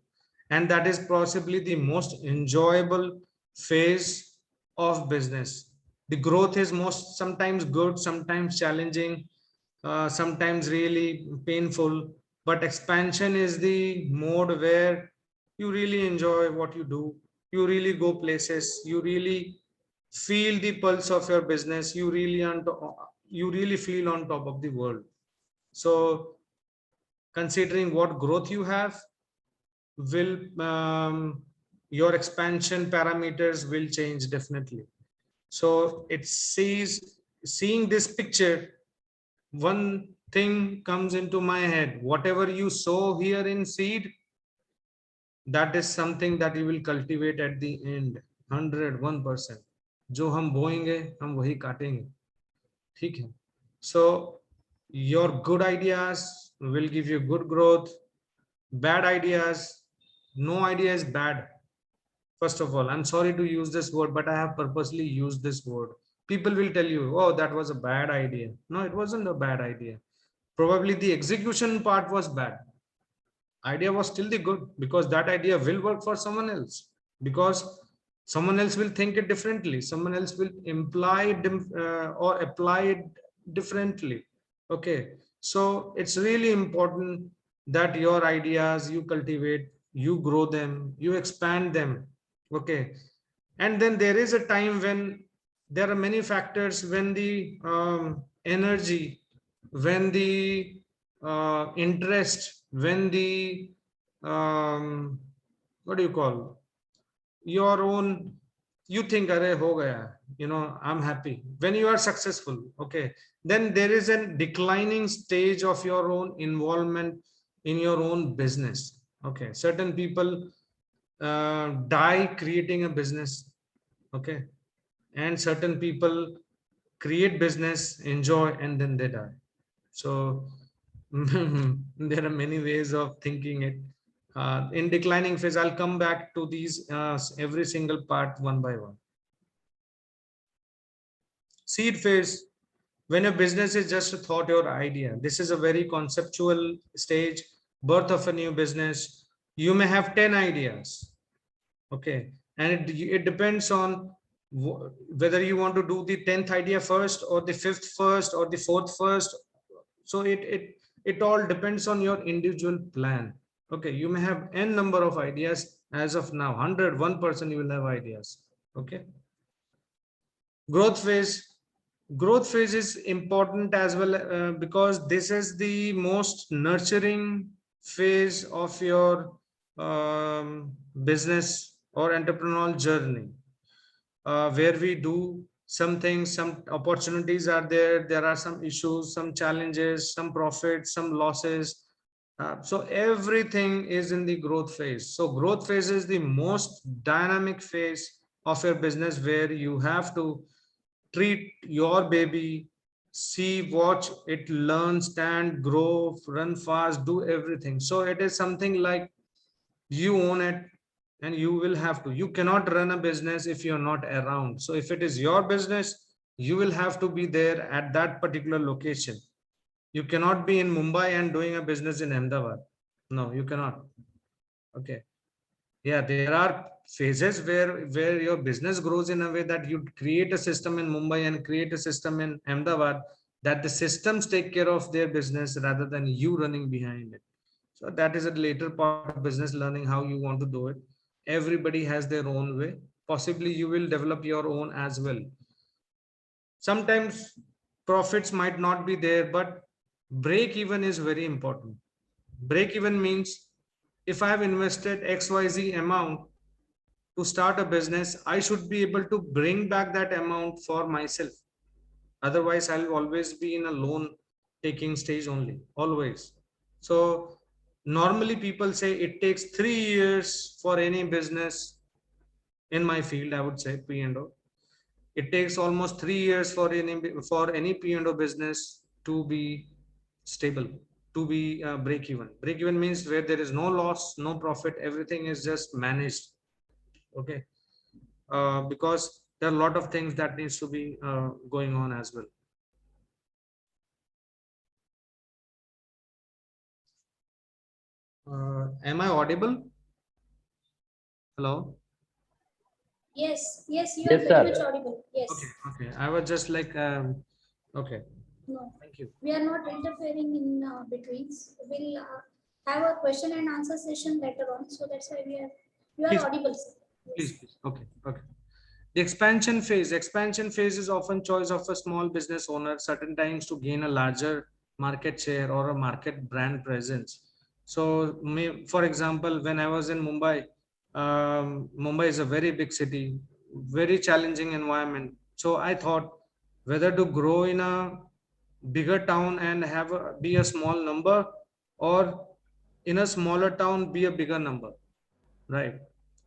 and that is possibly the most enjoyable phase of business. The growth is most sometimes good, sometimes challenging, sometimes really painful, but expansion is the mode where you really enjoy what you do. You really go places, you really feel the pulse of your business, you really feel on top of the world. So considering what growth you have, will your expansion parameters will change definitely. So it seeing this picture, one thing comes into my head: whatever you sow here in seed, that is something that you will cultivate at the end. 101%. जो हम बोएंगे हम वही काटेंगे. ठीक है. So your good ideas will give you good growth. Bad ideas, no idea is bad. First of all, I'm sorry to use this word, but I have purposely used this word. People will tell you, oh, that was a bad idea. No, it wasn't a bad idea. Probably the execution part was bad. Idea was still the good, because that idea will work for someone else, because someone else will think it differently. Someone else will imply it or apply it differently. Okay. So it's really important that your ideas, you cultivate, you grow them, you expand them. Okay. And then there is a time when there are many factors, when the energy, when the interest, when the what do you call, your own, you think, "Arey, ho gaya, I'm happy." When you are successful, okay, then there is a declining stage of your own involvement in your own business. Okay, certain people die creating a business. Okay, and certain people create business, enjoy, and then they die. So there are many ways of thinking it. In declining phase, I'll come back to these every single part one by one. Seed phase, when your business is just a thought or idea. This is a very conceptual stage, birth of a new business. You may have 10 ideas. Okay, and it depends on whether you want to do the 10th idea first, or the 5th first, or the 4th first. So it all depends on your individual plan. Okay, you may have n number of ideas as of now. 101% you will have ideas. Okay, growth phase is important as well, because this is the most nurturing phase of your business or entrepreneurial journey, where we do some things, some opportunities are there, there are some issues, some challenges, some profits, some losses. So everything is in the growth phase. So growth phase is the most dynamic phase of your business, where you have to treat your baby, see, watch it learn, stand, grow, run fast, do everything. So it is something like you own it, and you will have to. You cannot run a business if you're not around. So if it is your business, you will have to be there at that particular location. You cannot be in Mumbai and doing a business in Ahmedabad. No, you cannot. Okay. Yeah, there are phases where your business grows in a way that you create a system in Mumbai and create a system in Ahmedabad, that the systems take care of their business rather than you running behind it. So that is a later part of business learning, how you want to do it. Everybody has their own way. Possibly you will develop your own as well. Sometimes profits might not be there, but break even is very important. Break even means, if I have invested XYZ amount to start a business, I should be able to bring back that amount for myself. Otherwise, I'll always be in a loan taking stage only, always. So normally people say it takes 3 years for any business. In my field, I would say P&O, it takes almost 3 years for any P&O business to be stable, to be break even. Break even means where there is no loss, no profit, everything is just managed. Okay, because there are a lot of things that needs to be going on as well. Am I audible? Hello? Yes, yes, you are Yes, very sir. much audible. Yes. Okay. I was just like, okay. No, Thank you. we are not interfering in between. We'll have a question and answer session later on. So that's why you are Please. audible, sir. Yes. Please. Okay. The expansion phase. Expansion phase is often choice of a small business owner, certain times to gain a larger market share or a market brand presence. So, for example, when I was in Mumbai, Mumbai is a very big city, very challenging environment. So I thought whether to grow in a bigger town and be a small number, or in a smaller town be a bigger number, right?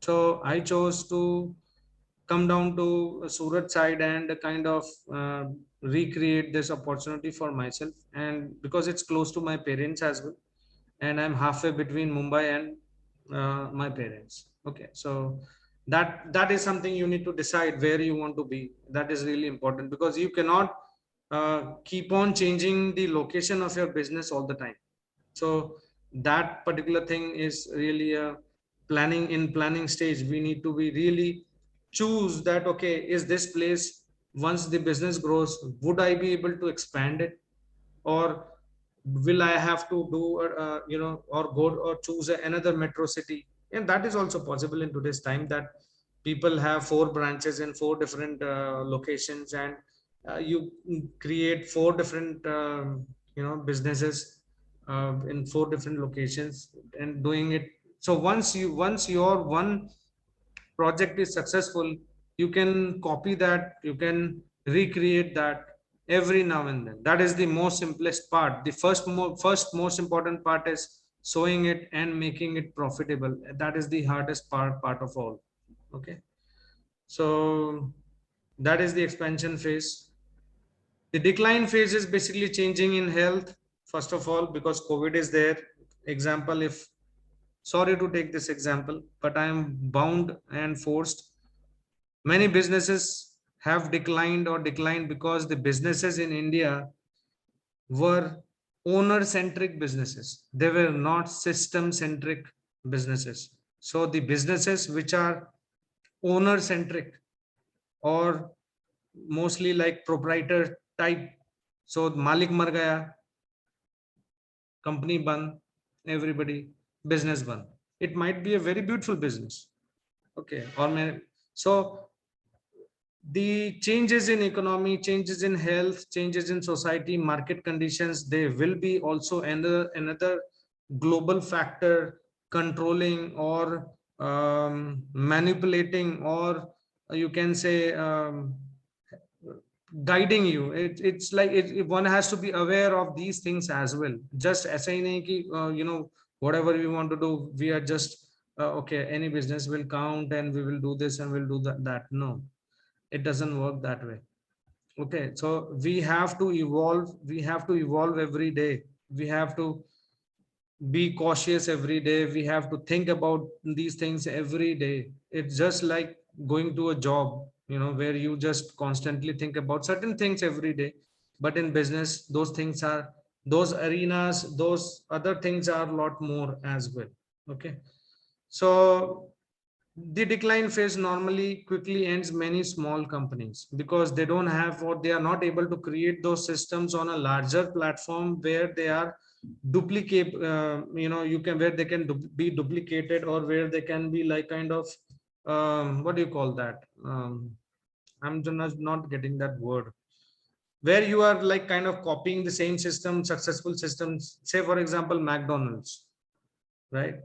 So I chose to come down to Surat side and kind of recreate this opportunity for myself, and because it's close to my parents as well, and I'm halfway between Mumbai and my parents. Okay, so that is something you need to decide where you want to be. That is really important, because you cannot keep on changing the location of your business all the time. So that particular thing is really a planning stage. We need to be really choose that, okay, is this place, once the business grows, would I be able to expand it, or will I have to do or go or choose another metro city? And that is also possible in today's time, that people have 4 branches in 4 different locations, and you create 4 different businesses in 4 different locations and doing it. So once your one project is successful, you can copy that, you can recreate that every now and then. That is the most simplest part. The first most important part is sowing it and making it profitable. That is the hardest part of all. Okay, so that is the expansion phase. The decline phase is basically changing in health, first of all, because COVID is there. Example, if, sorry to take this example, but I am bound and forced. Many businesses have declined because the businesses in India were owner centric businesses. They were not system centric businesses. So the businesses which are owner centric, or mostly like proprietor type, so Malik mar gaya, company ban, everybody, business ban. It might be a very beautiful business. Okay, so the changes in economy, changes in health, changes in society, market conditions, they will be also another global factor controlling or manipulating, or you can say guiding you. It's like one has to be aware of these things as well. Just ऐसा ही नहीं कि whatever we want to do, we are just okay, any business will count and we will do this and we'll do that. No, it doesn't work that way. Okay, so we have to evolve every day. We have to be cautious every day. We have to think about these things every day. It's just like going to a job, where you just constantly think about certain things every day. But in business, those arenas, those other things are a lot more as well. Okay, so the decline phase normally quickly ends many small companies because they don't have, or they are not able to create those systems on a larger platform where they are duplicate, where they can be duplicated, or where they can be like kind of, what do you call that? I'm just not getting that word. Where you are like kind of copying the same system, successful systems. Say for example, McDonald's, right?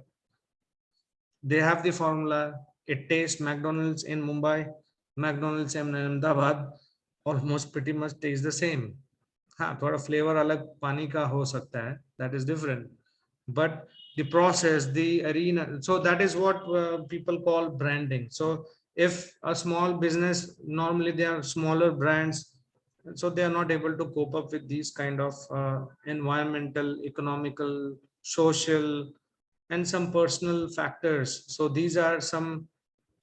They have the formula. It tastes McDonald's in Mumbai, McDonald's in Ahmedabad, almost pretty much tastes the same. हाँ, थोड़ा flavor अलग पानी का हो सकता है, that is different, but the process, the arena, so that is what people call branding. So if a small business, normally they are smaller brands, so they are not able to cope up with these kind of environmental, economical, social, and some personal factors. So these are some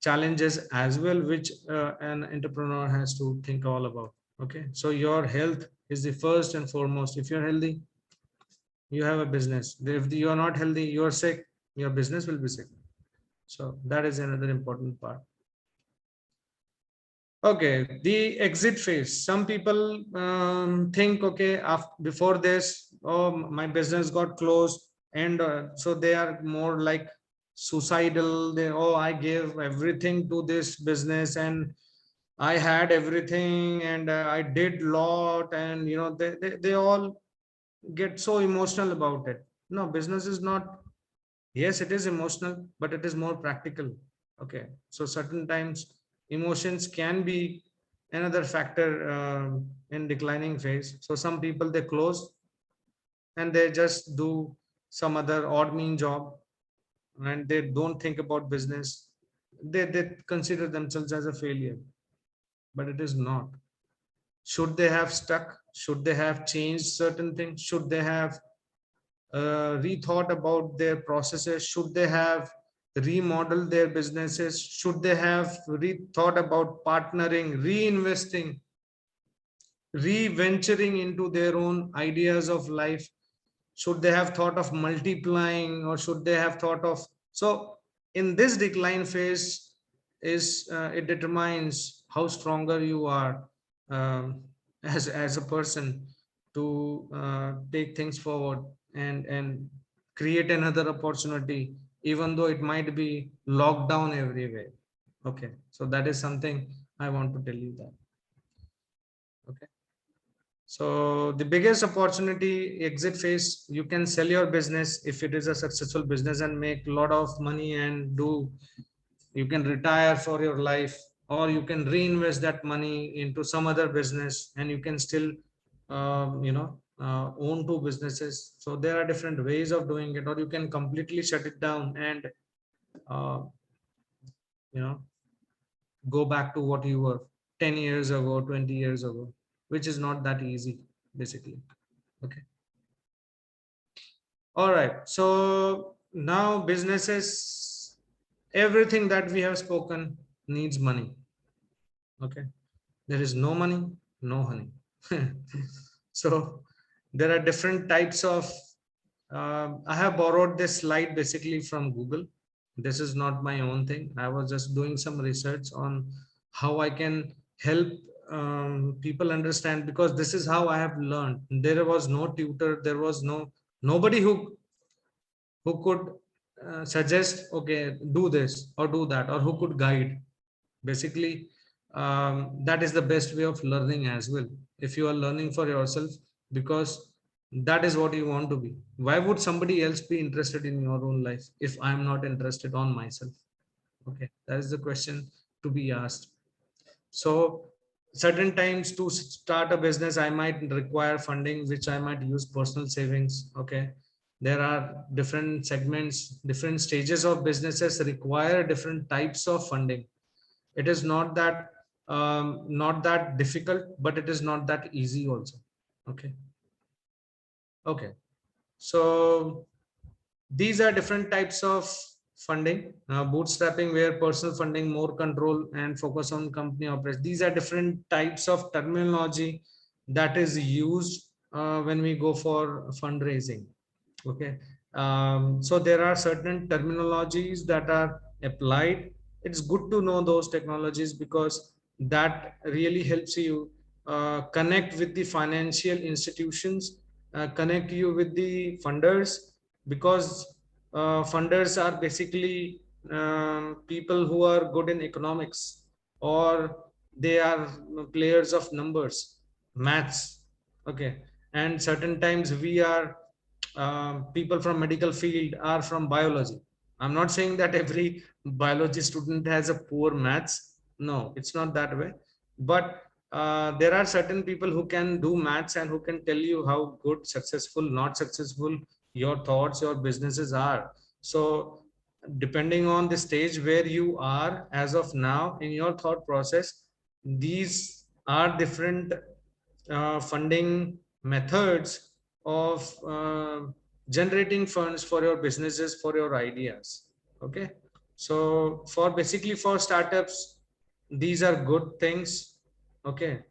challenges as well, which an entrepreneur has to think all about. Okay, so your health is the first and foremost. If you're healthy, you have a business. If you are not healthy, you are sick, your business will be sick. So that is another important part. Okay, the exit phase. Some people think, okay, before this, oh, my business got closed, and so they are more like suicidal. Oh, I gave everything to this business, and I had everything, and I did lot, and they all get so emotional about it. No, business is not. Yes, it is emotional, but it is more practical. Okay, so certain times emotions can be another factor in declining phase. So some people, they close and they just do some other odd mean job, and they don't think about business. They consider themselves as a failure, but it is not. Should they have stuck? Should they have changed certain things? Should they have rethought about their processes? Should they have remodeled their businesses? Should they have rethought about partnering, reinvesting, re-venturing into their own ideas of life? Should they have thought of multiplying, or should they have thought of, so in this decline phase is it determines how stronger you are as a person to take things forward and create another opportunity, even though it might be locked down everywhere. Okay, so that is something I want to tell you that. Okay. So the biggest opportunity, exit phase, you can sell your business if it is a successful business and make a lot of money and do, you can retire for your life, or you can reinvest that money into some other business and you can still, own two businesses. So there are different ways of doing it, or you can completely shut it down and, uh, you know, go back to what you were 10 years ago, 20 years ago, which is not that easy, basically. Okay. All right. So now businesses, everything that we have spoken needs money. Okay. There is no money, no honey. So there are different types of, I have borrowed this slide basically from Google. This is not my own thing. I was just doing some research on how I can help people understand, because this is how I have learned. There was no tutor, there was nobody who could suggest, okay, do this or do that, or who could guide. Basically, that is the best way of learning as well. If you are learning for yourself, because that is what you want to be. Why would somebody else be interested in your own life if I'm not interested on myself? Okay, that is the question to be asked. So certain times to start a business, I might require funding, which I might use personal savings. Okay. There are different segments, different stages of businesses require different types of funding. It is not that difficult, but it is not that easy also. Okay. Okay. So these are different types of funding. Bootstrapping, where personal funding, more control and focus on company operations. These are different types of terminology that is used when we go for fundraising. Okay. So there are certain terminologies that are applied. It's good to know those technologies, because that really helps you connect with the financial institutions, connect you with the funders, because funders are basically people who are good in economics, or they are players of numbers, maths. Okay. And certain times we are, people from medical field are from biology. I'm not saying that every biology student has a poor maths. No, it's not that way. But there are certain people who can do maths and who can tell you how good, successful, not successful your thoughts, your businesses are. So depending on the stage where you are as of now in your thought process, these are different funding methods of generating funds for your businesses, for your ideas. Okay. So for basically for startups, these are good things. Okay.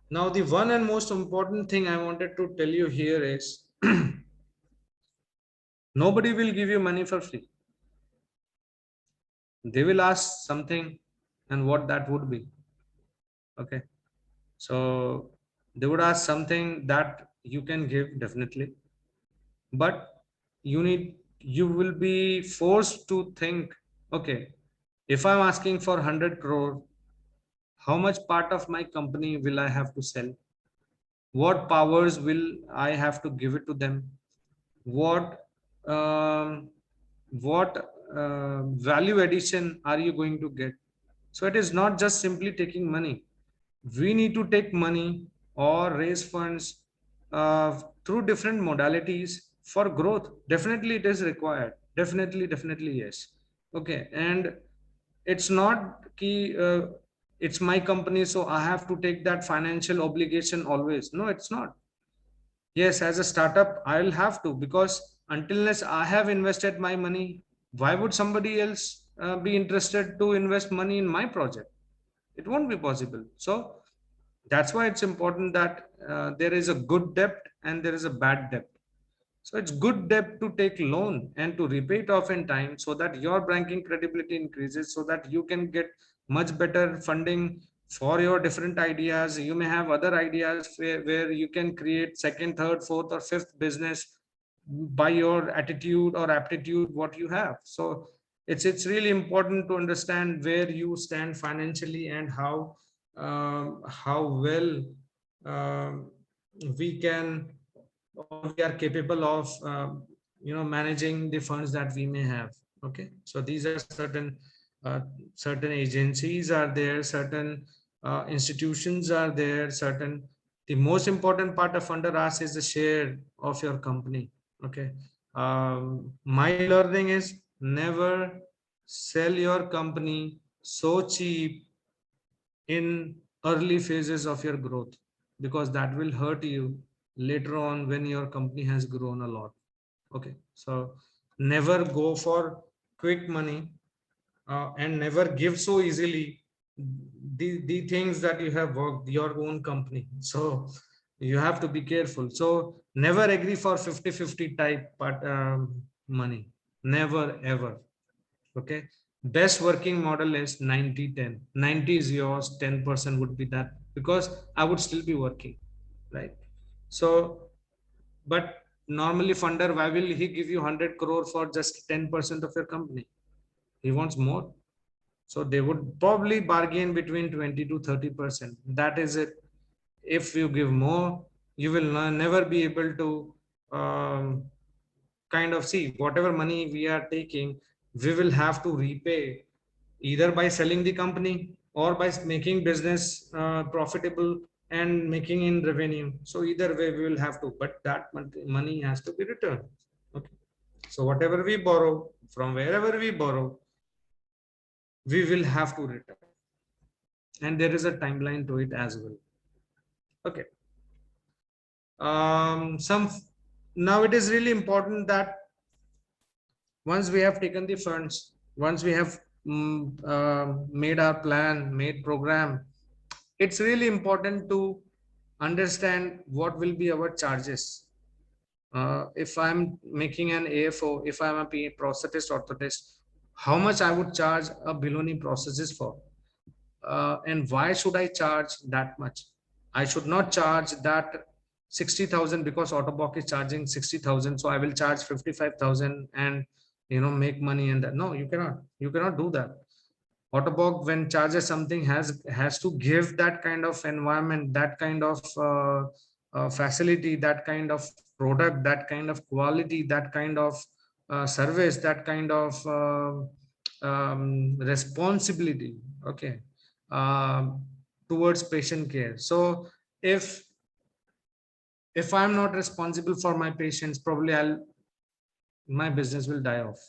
Now the one and most important thing I wanted to tell you here is nobody will give you money for free. They will ask something, and what that would be. Okay. So they would ask something that you can give, definitely, but you will be forced to think, okay, if I'm asking for 100 crore, how much part of my company will I have to sell? What powers will I have to give it to them? What um, what value addition are you going to get? So it is not just simply taking money. We need to take money or raise funds through different modalities for growth. Definitely it is required. Definitely yes. Okay. And it's not key, it's my company, so I have to take that financial obligation always. No, it's not. Yes, as a startup, I'll have to, because until unless I have invested my money, why would somebody else be interested to invest money in my project? It won't be possible. So that's why it's important that there is a good debt and there is a bad debt. So it's good debt to take loan and to repay it off in time, so that your banking credibility increases, so that you can get much better funding for your different ideas. You may have other ideas where you can create second, third, fourth, or fifth business by your attitude or aptitude, what you have. So it's really important to understand where you stand financially and how well we can, or we are capable of managing the funds that we may have. Okay, so these are certain agencies are there, certain institutions are there, certain, the most important part of under us is the share of your company. Okay, my learning is never sell your company so cheap in early phases of your growth, because that will hurt you later on when your company has grown a lot. Okay, so never go for quick money, and never give so easily the things that you have worked your own company. So you have to be careful. So never agree for 50-50 type, but money, never ever. Okay, best working model is 90-10. 90 is yours, 10% would be that, because I would still be working, right? So, but normally funder, why will he give you 100 crore for just 10% of your company? He wants more. So they would probably bargain between 20 to 30%. That is it. If you give more, you will never be able to kind of see whatever money we are taking, we will have to repay either by selling the company or by making business profitable and making in revenue. So either way we will have to, but that money has to be returned. Okay, so whatever we borrow, from wherever we borrow, we will have to return, and there is a timeline to it as well. Okay, now it is really important that once we have taken the funds, once we have made our plan, made program, it's really important to understand what will be our charges. If I'm making an AFO, if I'm a prosthetist orthotist, how much I would charge a Biloni prosthesis for, and why should I charge that much? I should not charge that 60,000 because Ottobock is charging 60,000, so I will charge 55,000 and make money. And that, no, you cannot do that. Ottobock, when charges something, has to give that kind of environment, that kind of facility, that kind of product, that kind of quality, that kind of service, that kind of responsibility. Okay, towards patient care. So if I'm not responsible for my patients, probably my business will die off.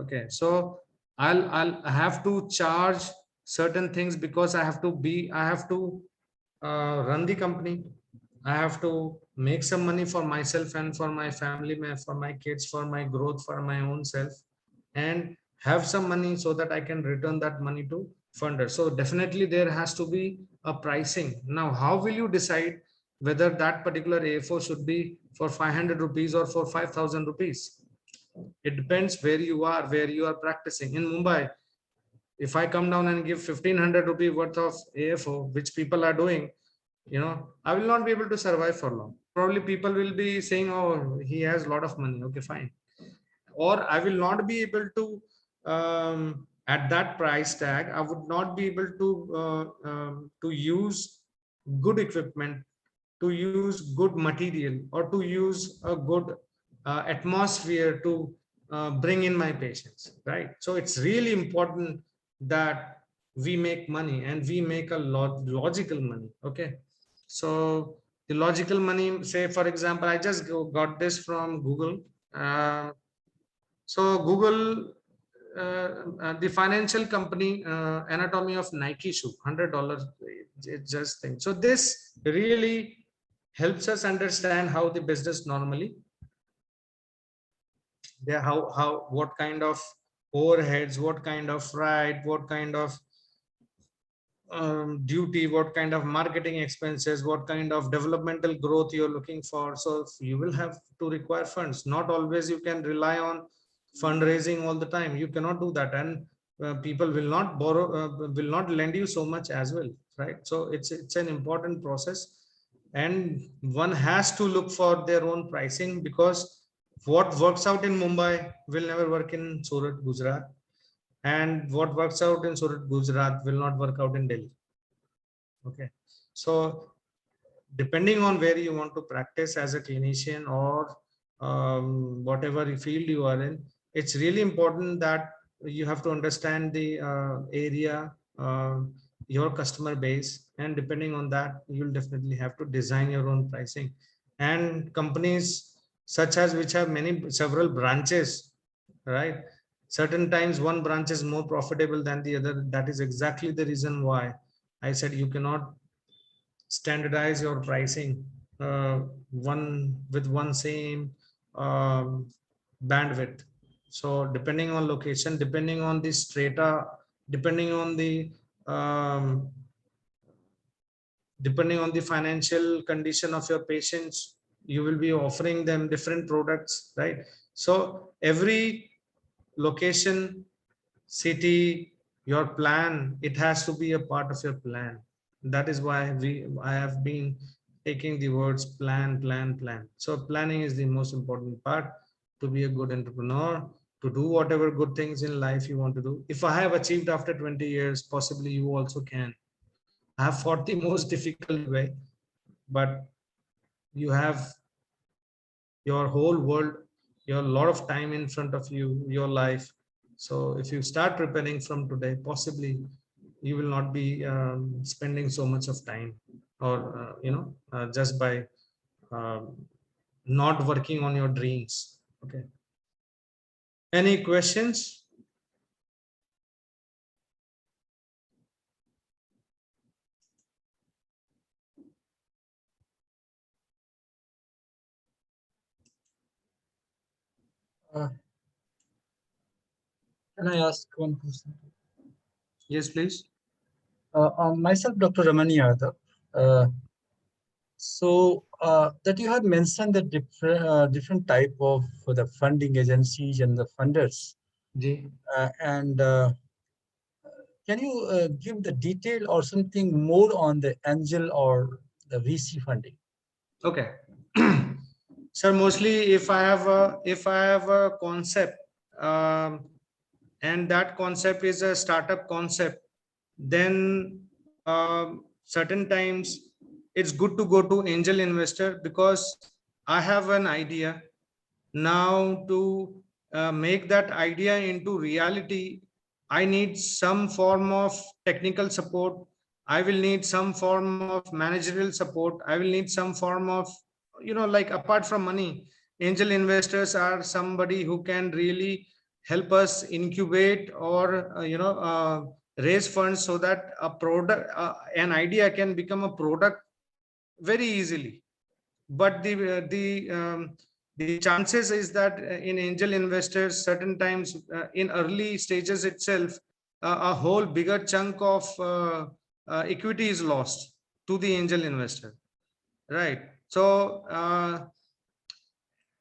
Okay, so I'll have to charge certain things because I have to run the company. I have to make some money for myself and for my family, for my kids, for my growth, for my own self, and have some money so that I can return that money to funder. So definitely there has to be a pricing. Now, how will you decide whether that particular AFO should be for 500 rupees or for 5,000 rupees? It depends where you are practicing. In Mumbai, if I come down and give 1,500 rupee worth of AFO, which people are doing, I will not be able to survive for long. Probably people will be saying, oh, he has a lot of money. Okay, fine. Or I will not be able to, at that price tag, I would not be able to use good equipment, to use good material, or to use a good atmosphere to bring in my patients, right? So it's really important that we make money, and we make a logical money. Okay, so the logical money, say for example, I just got this from Google. So Google, the financial company, anatomy of Nike shoe, $100, just think. So this really helps us understand how the business normally, what kind of overheads, what kind of freight, what kind of duty, what kind of marketing expenses, what kind of developmental growth you're looking for. So you will have to require funds. Not always you can rely on fundraising all the time. You cannot do that, and people will not borrow, will not lend you so much as well, right? So it's an important process, and one has to look for their own pricing, because what works out in Mumbai will never work in Surat, Gujarat. and what works out in Surat, Gujarat will not work out in Delhi. Okay, so depending on where you want to practice as a clinician or whatever field you are in, it's really important that you have to understand the area, your customer base, and depending on that, you'll definitely have to design your own pricing. And companies such as which have several branches, right? Certain times one branch is more profitable than the other. That is exactly the reason why I said you cannot standardize your pricing one same bandwidth. So depending on location, depending on the strata, depending on the um, depending on the financial condition of your patients, you will be offering them different products, right? So every location, city, your plan, it has to be a part of your plan. That is why I have been taking the words plan, plan, plan. So planning is the most important part to be a good entrepreneur, to do whatever good things in life you want to do. If I have achieved after 20 years, possibly you also can. I have fought the most difficult way, but you have your whole world, your lot of time in front of you, your life. So if you start preparing from today, possibly you will not be spending so much of time, or just by not working on your dreams. Okay. Any questions? Can I ask one question? Yes, please. Myself, Dr. Raman Yadav. That you have mentioned the different type of the funding agencies and the funders. And can you give the detail or something more on the angel or the VC funding? Okay. Sir, mostly if I have a concept, and that concept is a startup concept, then certain times it's good to go to angel investor, because I have an idea. Now to make that idea into reality, I need some form of technical support. I will need some form of managerial support. I will need some form of, like, apart from money, angel investors are somebody who can really help us incubate or raise funds so that a product, an idea can become a product very easily. But the chances is that in angel investors, certain times in early stages itself, a whole bigger chunk of equity is lost to the angel investor, right? So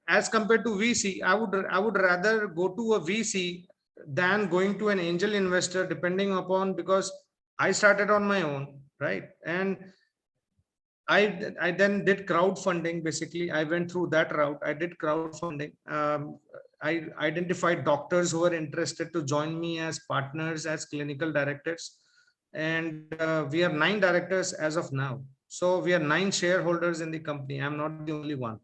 as compared to VC, I would rather go to a VC than going to an angel investor, depending upon, because I started on my own, right? And I then did crowdfunding. Basically, I went through that route. I did crowdfunding. I identified doctors who were interested to join me as partners, as clinical directors. And we are 9 directors as of now. So we are 9 shareholders in the company. I'm not the only one.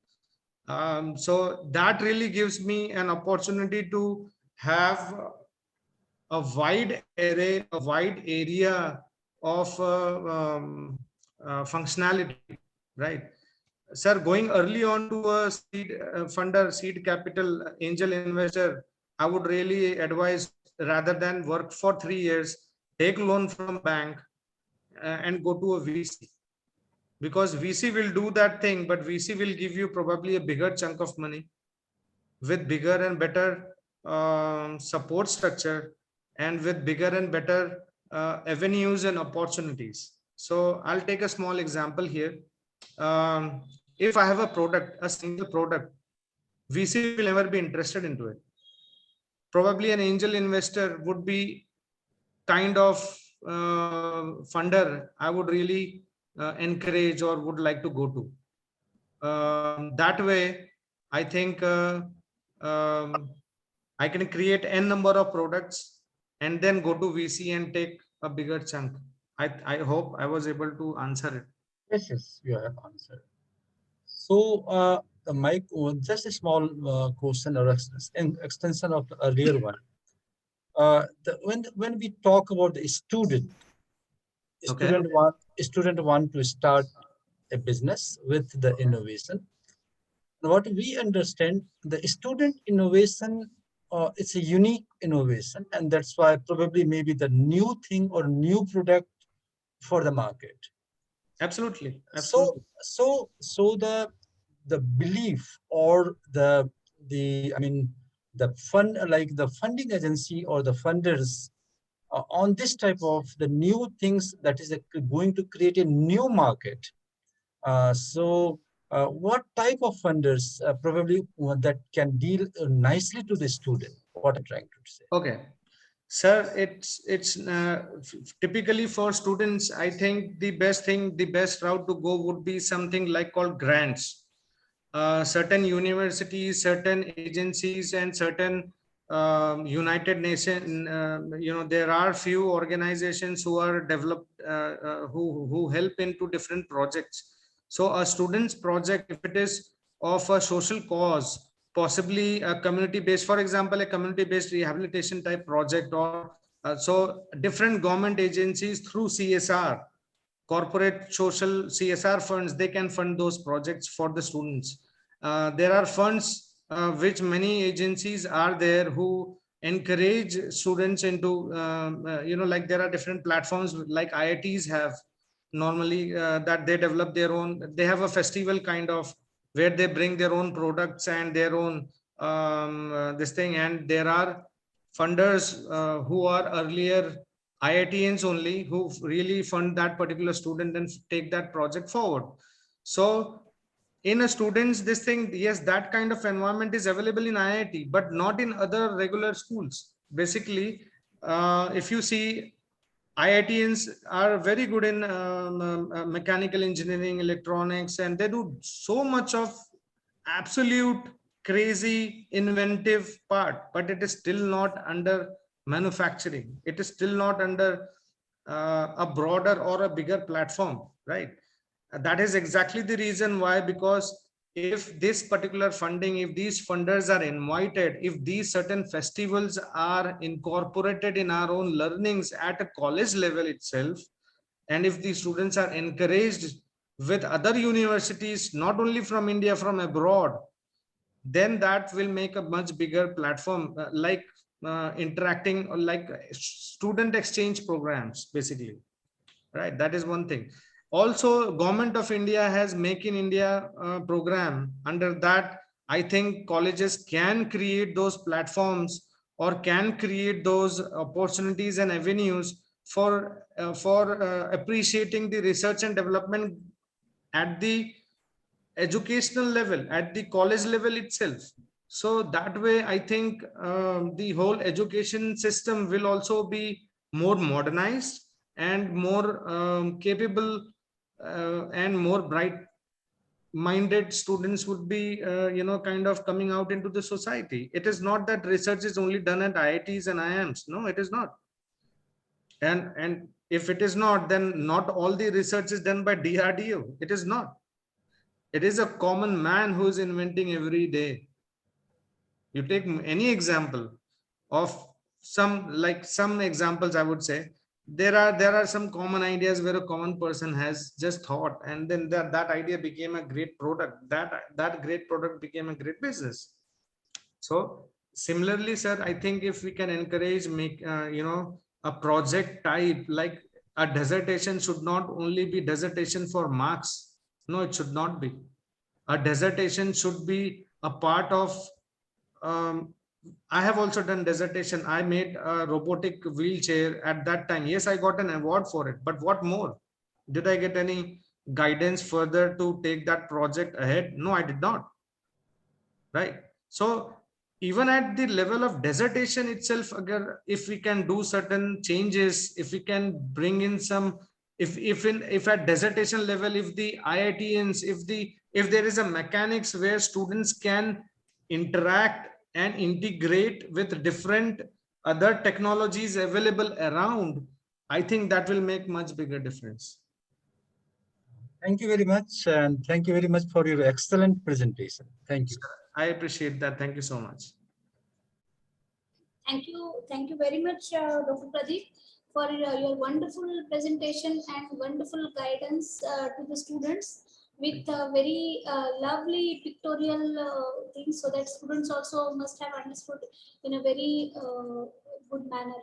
So that really gives me an opportunity to have a wide array, a wide area of functionality, right? Sir, going early on to a seed funder, seed capital, angel investor, I would really advise, rather than work for 3 years, take loan from bank and go to a VC. Because VC will do that thing, but VC will give you probably a bigger chunk of money with bigger and better support structure, and with bigger and better avenues and opportunities. So I'll take a small example here. If I have a product, a single product, VC will never be interested into it. Probably an angel investor would be kind of funder I would really encourage or would like to go to. That way, I think I can create n number of products and then go to VC and take a bigger chunk? I hope I was able to answer it. Yes, yes, you have answered. So, Mike, just a small question or extension of the earlier one. When we talk about the student, Okay. student want to start a business with the innovation. What we understand, the student innovation, it's a unique innovation, and that's why probably maybe the new thing or new product for the market. Absolutely. So Absolutely. the belief or the I mean the fund, like the funding agency or the funders on this type of the new things that is going to create a new market. What type of funders probably that can deal nicely to the student? What I'm trying to say. Okay. Sir, it's typically for students. I think the best route to go would be something like called grants. Certain universities, certain agencies, and certain United Nations. There are few organizations who are developed, who help into different projects. So a student's project, if it is of a social cause, possibly a community-based, for example, a community-based rehabilitation type project, or so different government agencies through CSR, corporate social CSR funds, they can fund those projects for the students. There are funds which many agencies are there who encourage students into, like there are different platforms like IITs have normally that they develop their own, they have a festival kind of where they bring their own products and their own this thing, and there are funders who are earlier IITians only, who really fund that particular student and take that project forward. So in a student's this thing, yes, that kind of environment is available in IIT, but not in other regular schools. Basically, if you see, IITians are very good in mechanical engineering, electronics, and they do so much of absolute crazy inventive part, but it is still not under manufacturing. It is still not under a broader or a bigger platform, right? That is exactly the reason why, because if this particular funding, if these funders are invited, if these certain festivals are incorporated in our own learnings at a college level itself, and if the students are encouraged with other universities, not only from India, from abroad, then that will make a much bigger platform, like interacting, or like student exchange programs, basically, right? That is one thing. Also, Government of India has Make in India program. Under that, I think colleges can create those platforms or can create those opportunities and avenues for appreciating the research and development at the educational level, at the college level itself. So that way, I think the whole education system will also be more modernized and more capable, and more bright minded students would be kind of coming out into the society. It is not that research is only done at IITs and IIMs. No, it is not. And if it is not, then not all the research is done by DRDO. It is not. It is a common man who is inventing every day. You take any example of some examples, I would say there are some common ideas where a common person has just thought, and then that idea became a great product. That great product became a great business. So similarly, sir, I think if we can encourage, make a project type, like a dissertation should not only be dissertation for marks. No, it should not be. A dissertation should be a part of, I have also done dissertation. I made a robotic wheelchair at that time. Yes, I got an award for it, but what more? Did I get any guidance further to take that project ahead? No, I did not. Right. So even at the level of dissertation itself, if we can do certain changes, if we can bring in some, if at dissertation level, if the IITians, if there is a mechanics where students can interact and integrate with different other technologies available around, I think that will make much bigger difference. Thank you very much. And thank you very much for your excellent presentation. Thank you. I appreciate that. Thank you so much. Thank you very much, Dr. Pradeep, for your wonderful presentation and wonderful guidance to the students with very lovely pictorial things, so that students also must have understood in a very good manner.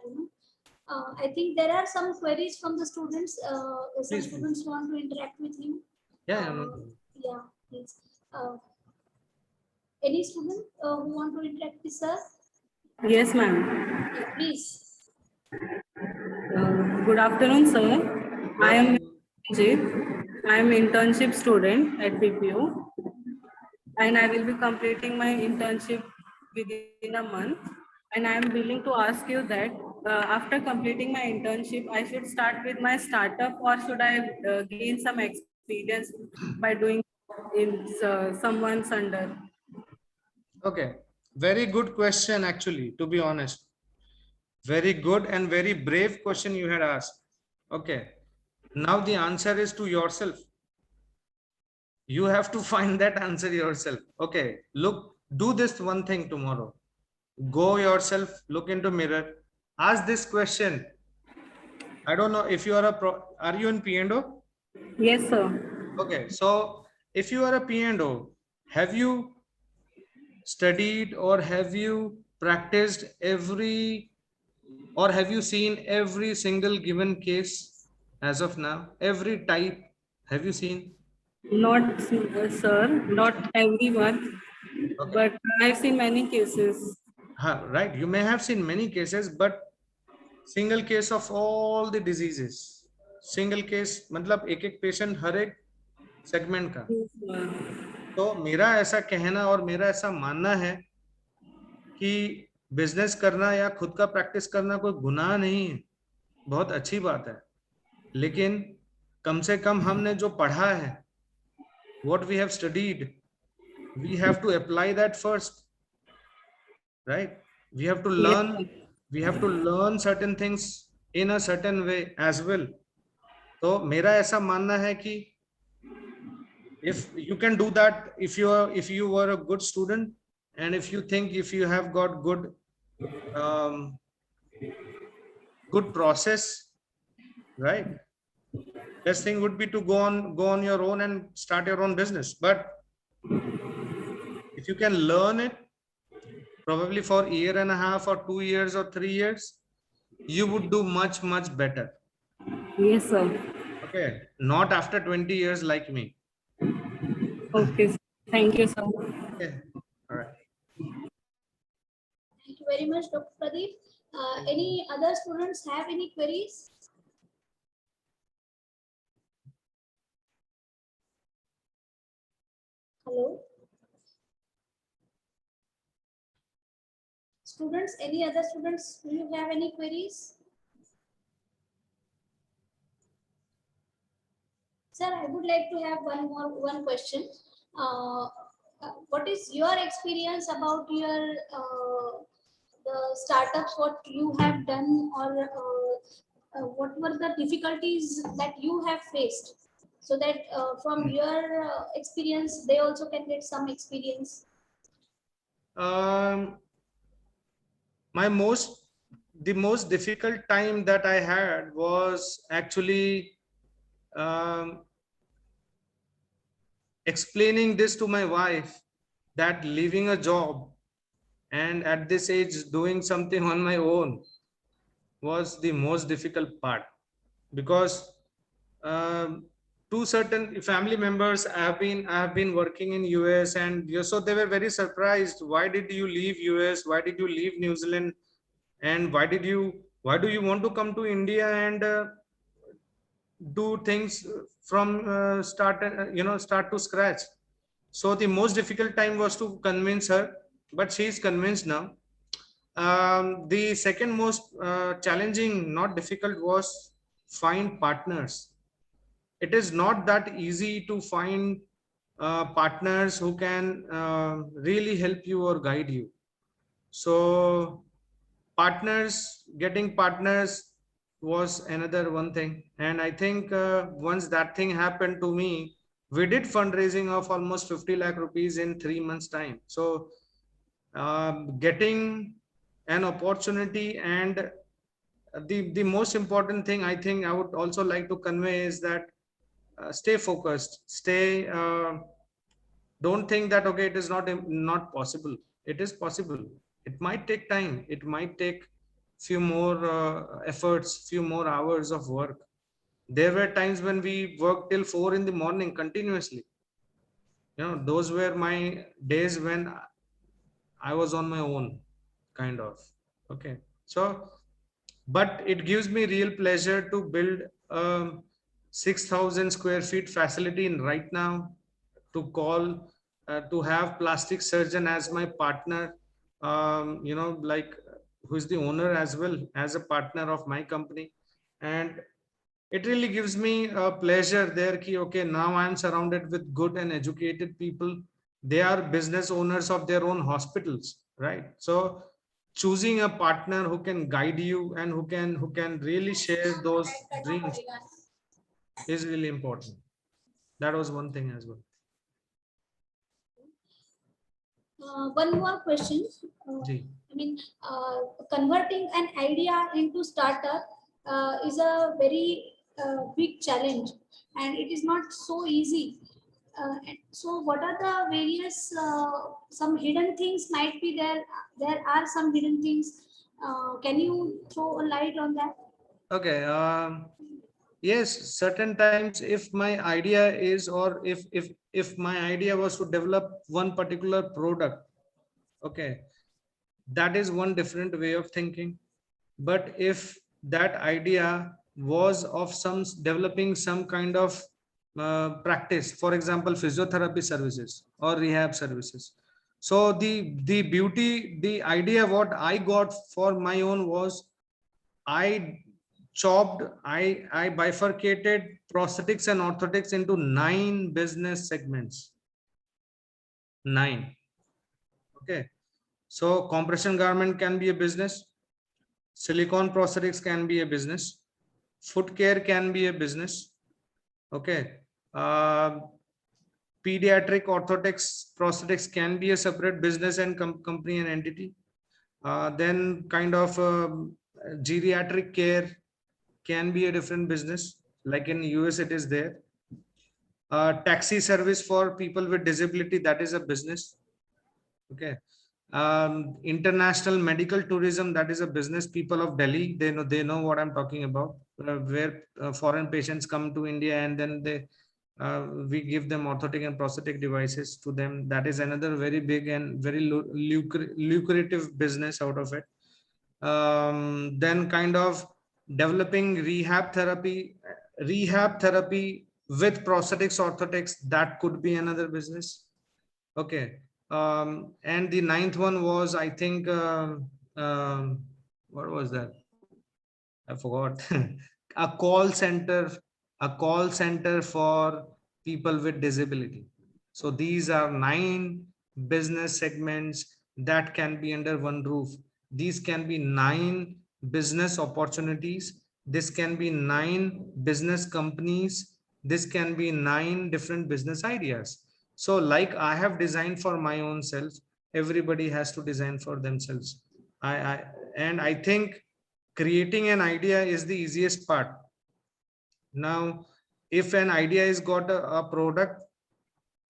I think there are some queries from the students. Some Please. students want to interact with you. Yeah, no problem. Yeah, please. Any student who want to interact with sir? Yes, ma'am. Yeah, please. Good afternoon, sir. I am Jit. I am internship student at BPO, and I will be completing my internship within a month. And I am willing to ask you that after completing my internship, I should start with my startup, or should I gain some experience by doing in someone's under? Okay, very good question, actually, to be honest. Very good and very brave question you had asked. Okay, now the answer is to yourself. You have to find that answer yourself. Okay, look, do this one thing tomorrow. Go yourself, look into mirror, ask this question. I don't know if you are are you in P&O? Yes, sir. Okay, so if you are a P&O, have you studied or have you practiced or have you seen every single given case as of now? Every type, have you seen? Not, sir, not everyone, Okay. but I've seen many cases. Right, you may have seen many cases, but single case of all the diseases. Single case, मतलब एक patient हर एक segment का. तो मेरा ऐसा कहना और मेरा ऐसा मानना है कि बिजनेस करना या खुद का प्रैक्टिस करना कोई गुनाह नहीं है, बहुत अच्छी बात है, लेकिन कम से कम हमने जो पढ़ा है, what we have studied, we have to apply that first, right? We have to learn certain things in a certain way as well. तो मेरा ऐसा मानना है कि if you can do that, if you were a good student, and if you think if you have got good good process, right, best thing would be to go on your own and start your own business. But if you can learn it probably for a year and a half or 2 years or 3 years, you would do much better. Yes, sir. Okay, not after 20 years like me. Okay, sir. Thank you, sir. Okay, all right. Thank you very much, Dr. Pradeep. Any other students have any queries? Hello? Students, any other students, do you have any queries? Sir, I would like to have one question. What is your experience about your the startups, what you have done, or what were the difficulties that you have faced, so that from your experience they also can get some experience? The most difficult time that I had was actually explaining this to my wife, that leaving a job and at this age doing something on my own was the most difficult part, because two certain family members I have been working in US, and so they were very surprised. Why did you leave US? Why did you leave New Zealand? And why do you want to come to India and do things from start to scratch? So the most difficult time was to convince her, but she is convinced now. The second most challenging, not difficult, was find partners. It is not that easy to find partners who can really help you or guide you. So partners, getting partners was another one thing. And I think once that thing happened to me, we did fundraising of almost 50 lakh rupees in 3 months time. So getting an opportunity, and the most important thing I think I would also like to convey is that stay focused, stay don't think that okay, it is not possible. It is possible. It might take time, it might take few more efforts, few more hours of work. There were times when we worked till 4 in the morning continuously. Those were my days when I was on my own, kind of. Okay. So but it gives me real pleasure to build a 6,000 square feet facility in right now, to have plastic surgeon as my partner, like who is the owner as well as a partner of my company. And it really gives me a pleasure there ki, okay, now I am surrounded with good and educated people. They are business owners of their own hospitals, right? So choosing a partner who can guide you and who can really share those dreams is really important. That was one thing as well. One more question. Ji. I mean, converting an idea into startup is a very big challenge, and it is not so easy. And so, what are the various some hidden things might be there? There are some hidden things. Can you throw a light on that? Okay. Yes, certain times if my idea is, or if my idea was to develop one particular product, okay, that is one different way of thinking. But if that idea was of developing some kind of practice, for example physiotherapy services or rehab services, so the idea what I got for my own was, I I bifurcated prosthetics and orthotics into 9 business segments. 9. Okay. So compression garment can be a business. Silicone prosthetics can be a business. Foot care can be a business. Okay. Pediatric orthotics prosthetics can be a separate business and company and entity. Then kind of geriatric care can be a different business, like in US it is there. Taxi service for people with disability, that is a business. Okay. International medical tourism, that is a business. People of Delhi, they know what I'm talking about, where foreign patients come to India and then we give them orthotic and prosthetic devices to them. That is another very big and very lucrative business out of it. Then kind of developing rehab therapy with prosthetics, orthotics, that could be another business. Okay. And the 9th one was, I think, what was that? I forgot. a call center for people with disability. So these are 9 business segments that can be under one roof. These can be 9 business opportunities. This can be 9 business companies. This can be 9 different business ideas. So like I have designed for my own self, everybody has to design for themselves. And I think creating an idea is the easiest part. Now, if an idea is got a product,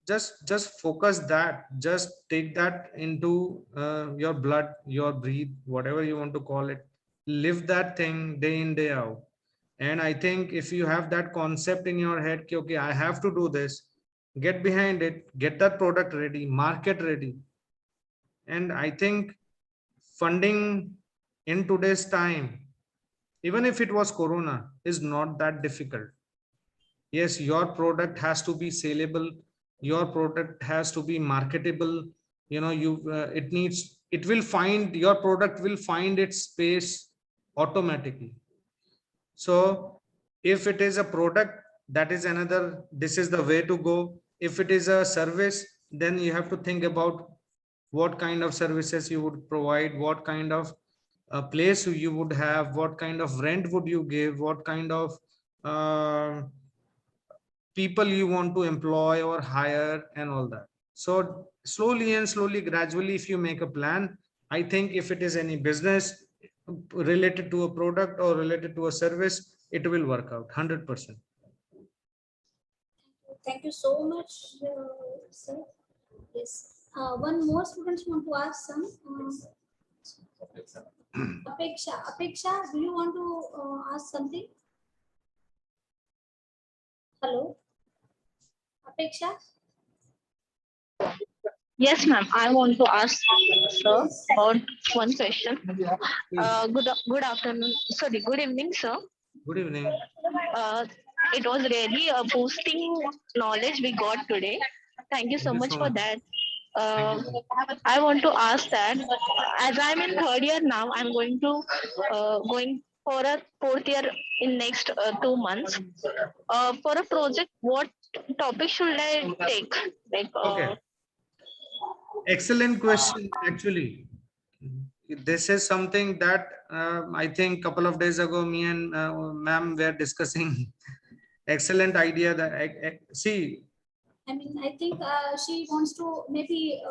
just focus that, just take that into your blood, your breathe, whatever you want to call it. Live that thing day in, day out. And I think if you have that concept in your head, okay, I have to do this, get behind it, get that product ready, market ready. And I think funding in today's time, even if it was Corona, is not that difficult. Yes, your product has to be saleable, your product has to be marketable. Your product will find its space automatically. So if it is a product, that is another, this is the way to go. If it is a service, then you have to think about what kind of services you would provide, what kind of place you would have, what kind of rent would you give, what kind of people you want to employ or hire and all that. So slowly and slowly, gradually, if you make a plan, I think if it is any business related to a product or related to a service, it will work out 100%. Thank you so much, sir. Yes. One more students want to ask some. Apeksha, do you want to ask something? Hello, Apeksha. Yes, ma'am. I want to ask sir about one question. Good afternoon. Sorry, good evening, sir. Good evening. Uh, it was really a boosting knowledge we got today. Thank you so much for that. I want to ask that as I'm in third year now, I'm going for a fourth year in next 2 months. For a project, what topic should I take? Like, Okay. Excellent question, actually. This is something that I think couple of days ago, me and ma'am were discussing. Excellent idea that see. I mean, I think she wants to maybe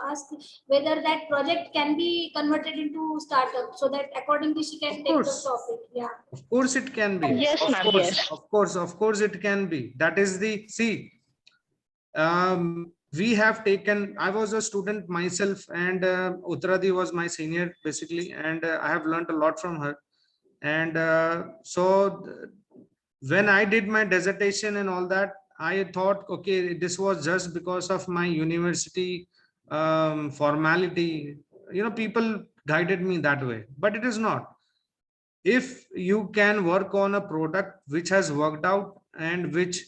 ask whether that project can be converted into startup, so that accordingly she can take the topic. Yeah. Of course it can be. Yes, ma'am. Yes. Of course it can be. That is the, see, we have taken, I was a student myself, and Uttaradi was my senior basically, and I have learned a lot from her. And so when I did my dissertation and all that, I thought, okay, this was just because of my university formality. You know, people guided me that way, but it is not. If you can work on a product which has worked out and which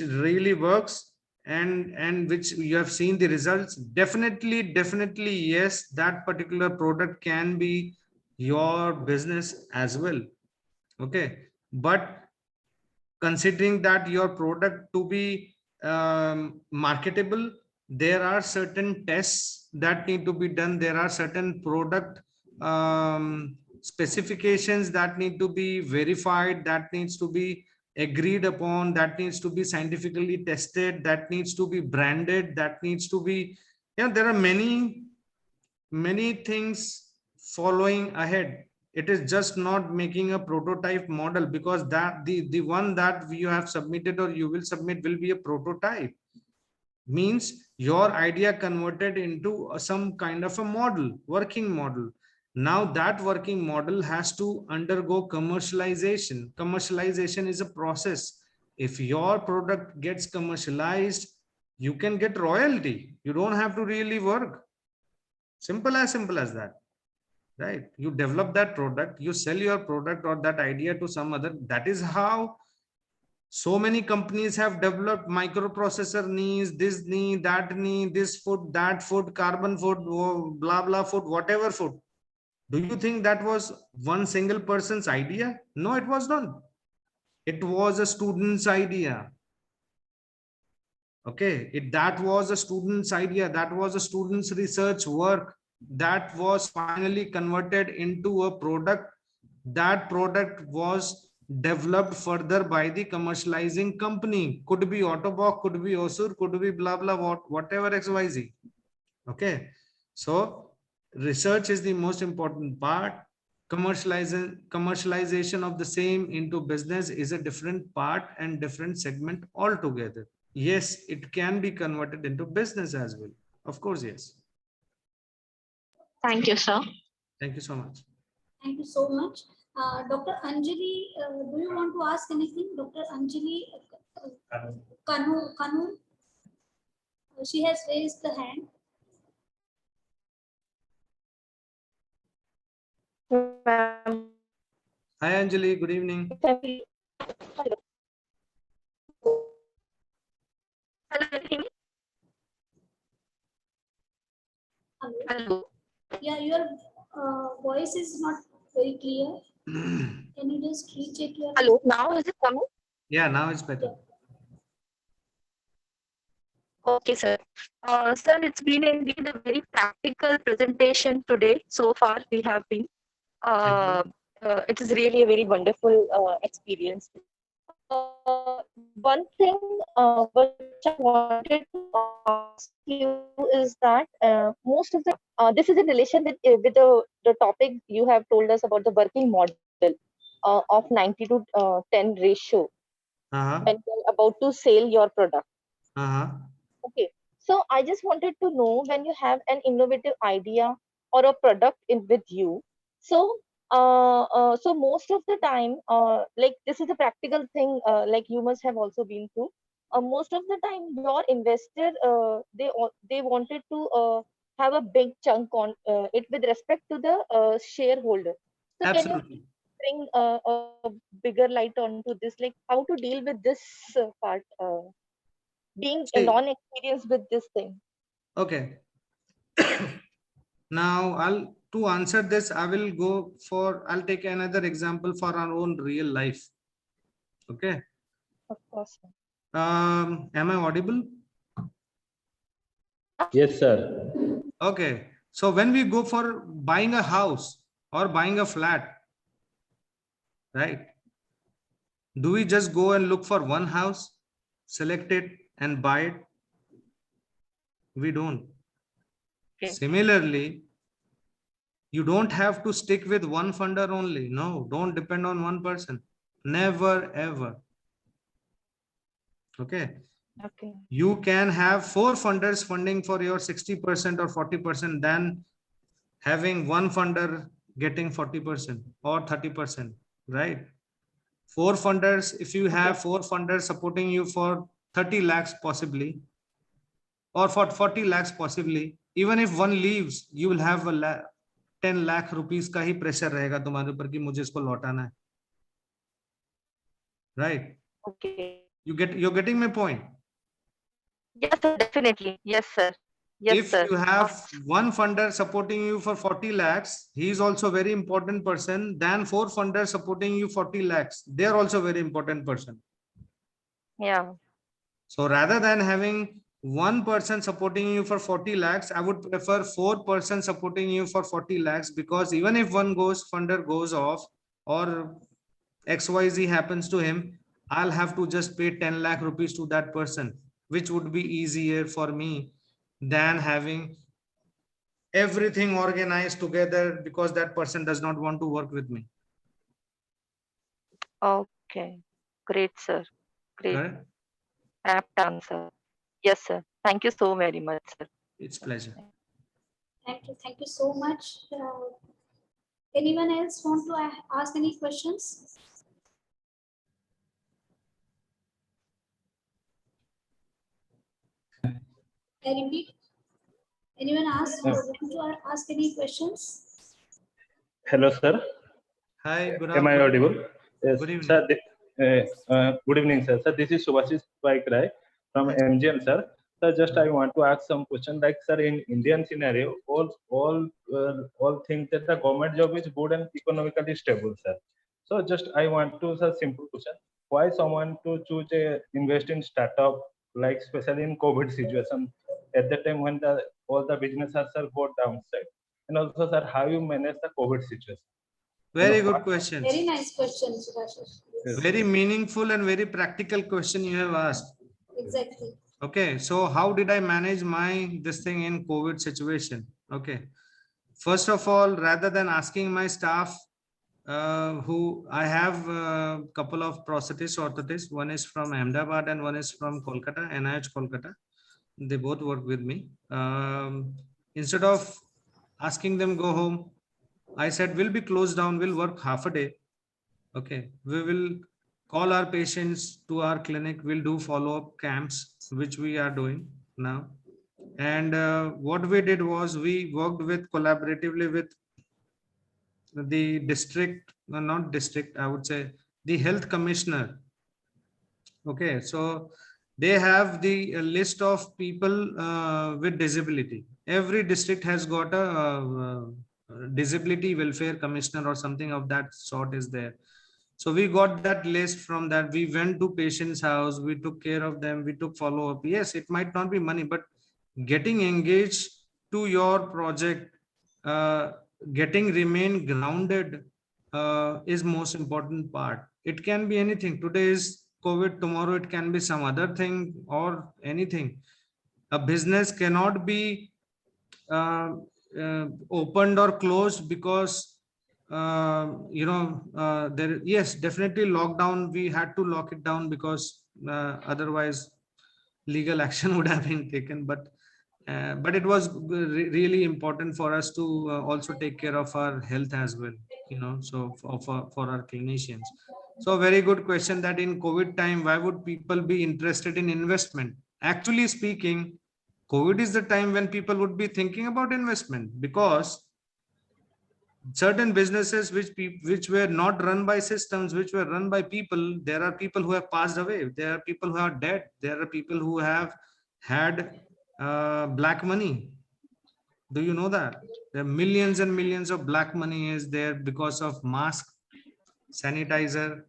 really works, and which you have seen the results, definitely yes, that particular product can be your business as well. Okay, but considering that your product to be marketable, there are certain tests that need to be done. There are certain product specifications that need to be verified, that needs to be agreed upon, that needs to be scientifically tested, that needs to be branded, that needs to be, there are many things following ahead. It is just not making a prototype model, because that the one that you have submitted or you will submit will be a prototype. Means your idea converted into some kind of a model, working model. Now that working model has to undergo commercialization. Commercialization is a process. If your product gets commercialized, you can get royalty. You don't have to really work. Simple as that. Right? You develop that product, you sell your product or that idea to some other. That is how so many companies have developed microprocessor needs, this need, that need, this food, that food, carbon food, blah blah food, whatever food. Do you think that was one single person's idea? No, it was not. It was a student's idea. Okay, that was a student's idea. That was a student's research work that was finally converted into a product. That product was developed further by the commercializing company. Could be Autobox, could be Osur, could be blah blah, whatever XYZ. Okay, so research is the most important part. Commercialization of the same into business is a different part and different segment altogether. Yes, it can be converted into business as well. Of course, yes. Thank you, sir. Thank you so much. Thank you so much. Dr. Anjali, do you want to ask anything? Dr. Anjali Kanu, she has raised the hand. Hi, Anjali. Good evening. Hello. Yeah, your voice is not very clear. Can you just recheck your? Hello. Now is it coming? Yeah, now it's better. Okay, sir. Sir, it's been indeed a very practical presentation today. So far, we have been. It is really a very wonderful experience. One thing which I wanted to ask you is that most of the this is in relation with the topic you have told us about the working model of 90 to 10 ratio when you're about to sell your product. Okay, so I just wanted to know, when you have an innovative idea or a product in with you, so so most of the time, like this is a practical thing, like you must have also been through. Most of the time, your investor they wanted to have a big chunk on it with respect to the shareholder. So can you Absolutely. bring a bigger light onto this, like how to deal with this part? Being a See, non-experienced with this thing. okay. Now to answer this, I'll take another example for our own real life. Okay. Of course. Am I audible? Yes, sir. Okay. So when we go for buying a house or buying a flat, right? Do we just go and look for one house, select it and buy it? We don't. Okay. Similarly, you don't have to stick with one funder only. No, don't depend on one person. Never, ever. Okay. Okay. You can have 4 funders funding for your 60% or 40% than having one funder getting 40% or 30%, right? 4 funders, if you have 4 funders supporting you for 30 lakhs possibly, or for 40 lakhs possibly, even if one leaves, you will have 10 lakh rupees का ही pressure रहेगा तुम्हारे ऊपर कि मुझे इसको लौटाना है, right? Okay. You're getting my point. Yes, sir, definitely. Yes, sir. Yes, If sir. you have one funder supporting you for 40 lakhs, he is also a very important person. Than 4 funders supporting you 40 lakhs, they are also a very important person. Yeah. So rather than having one person supporting you for 40 lakhs, I would prefer 4 persons supporting you for 40 lakhs, because even if one funder goes off or XYZ happens to him, I'll have to just pay 10 lakh rupees to that person, which would be easier for me than having everything organized together because that person does not want to work with me. Okay. Great, sir. Great. Correct? Apt answer. Yes, sir. Thank you so very much, sir. It's pleasure. Thank you so much. Anyone else want to ask any questions? I repeat. Anyone want to ask any questions? Hello, sir. Hi, good Am I afternoon. audible? Yes, Good evening. sir. Good evening, sir. Sir, this is Subhashis Paikrai from MGN, sir. Sir, just I want to ask some question. Like, sir, in Indian scenario, all think that the government job is good and economically stable, sir. So, just I want to, sir, simple question: why someone to choose invest in startup, like especially in COVID situation, at the time when all the businesses are go downside, and also, sir, how you manage the COVID situation? Very good question. Very nice question, Subhashish. Yes. Very meaningful and very practical question you have asked. Exactly. Okay, so how did I manage this thing in COVID situation? Okay, first of all, rather than asking my staff, who I have a couple of prosthetists, orthotists, one is from Ahmedabad and one is from Kolkata, NIH Kolkata. They both work with me. Instead of asking them go home, I said, we'll be closed down, we'll work half a day. Okay, we will call our patients to our clinic, we'll do follow-up camps, which we are doing now. And what we did was we worked collaboratively with the district, not district, I would say the health commissioner. Okay, so they have the list of people with disability. Every district has got a disability welfare commissioner or something of that sort is there. So we got that list from that. We went to patient's house, we took care of them, we took follow-up. Yes, it might not be money, but getting engaged to your project getting remain grounded is most important part. It can be anything. Today is COVID, tomorrow it can be some other thing or anything. A business cannot be opened or closed because there, yes, definitely lockdown, we had to lock it down because otherwise legal action would have been taken, but it was really important for us to also take care of our health as well, so for our clinicians. So very good question, that in COVID time, why would people be interested in investment? Actually speaking, COVID is the time when people would be thinking about investment, because certain businesses which were not run by systems, which were run by people, there are people who have passed away, there are people who are dead, there are people who have had black money. Do you know that there are millions and millions of black money is there because of mask, sanitizer,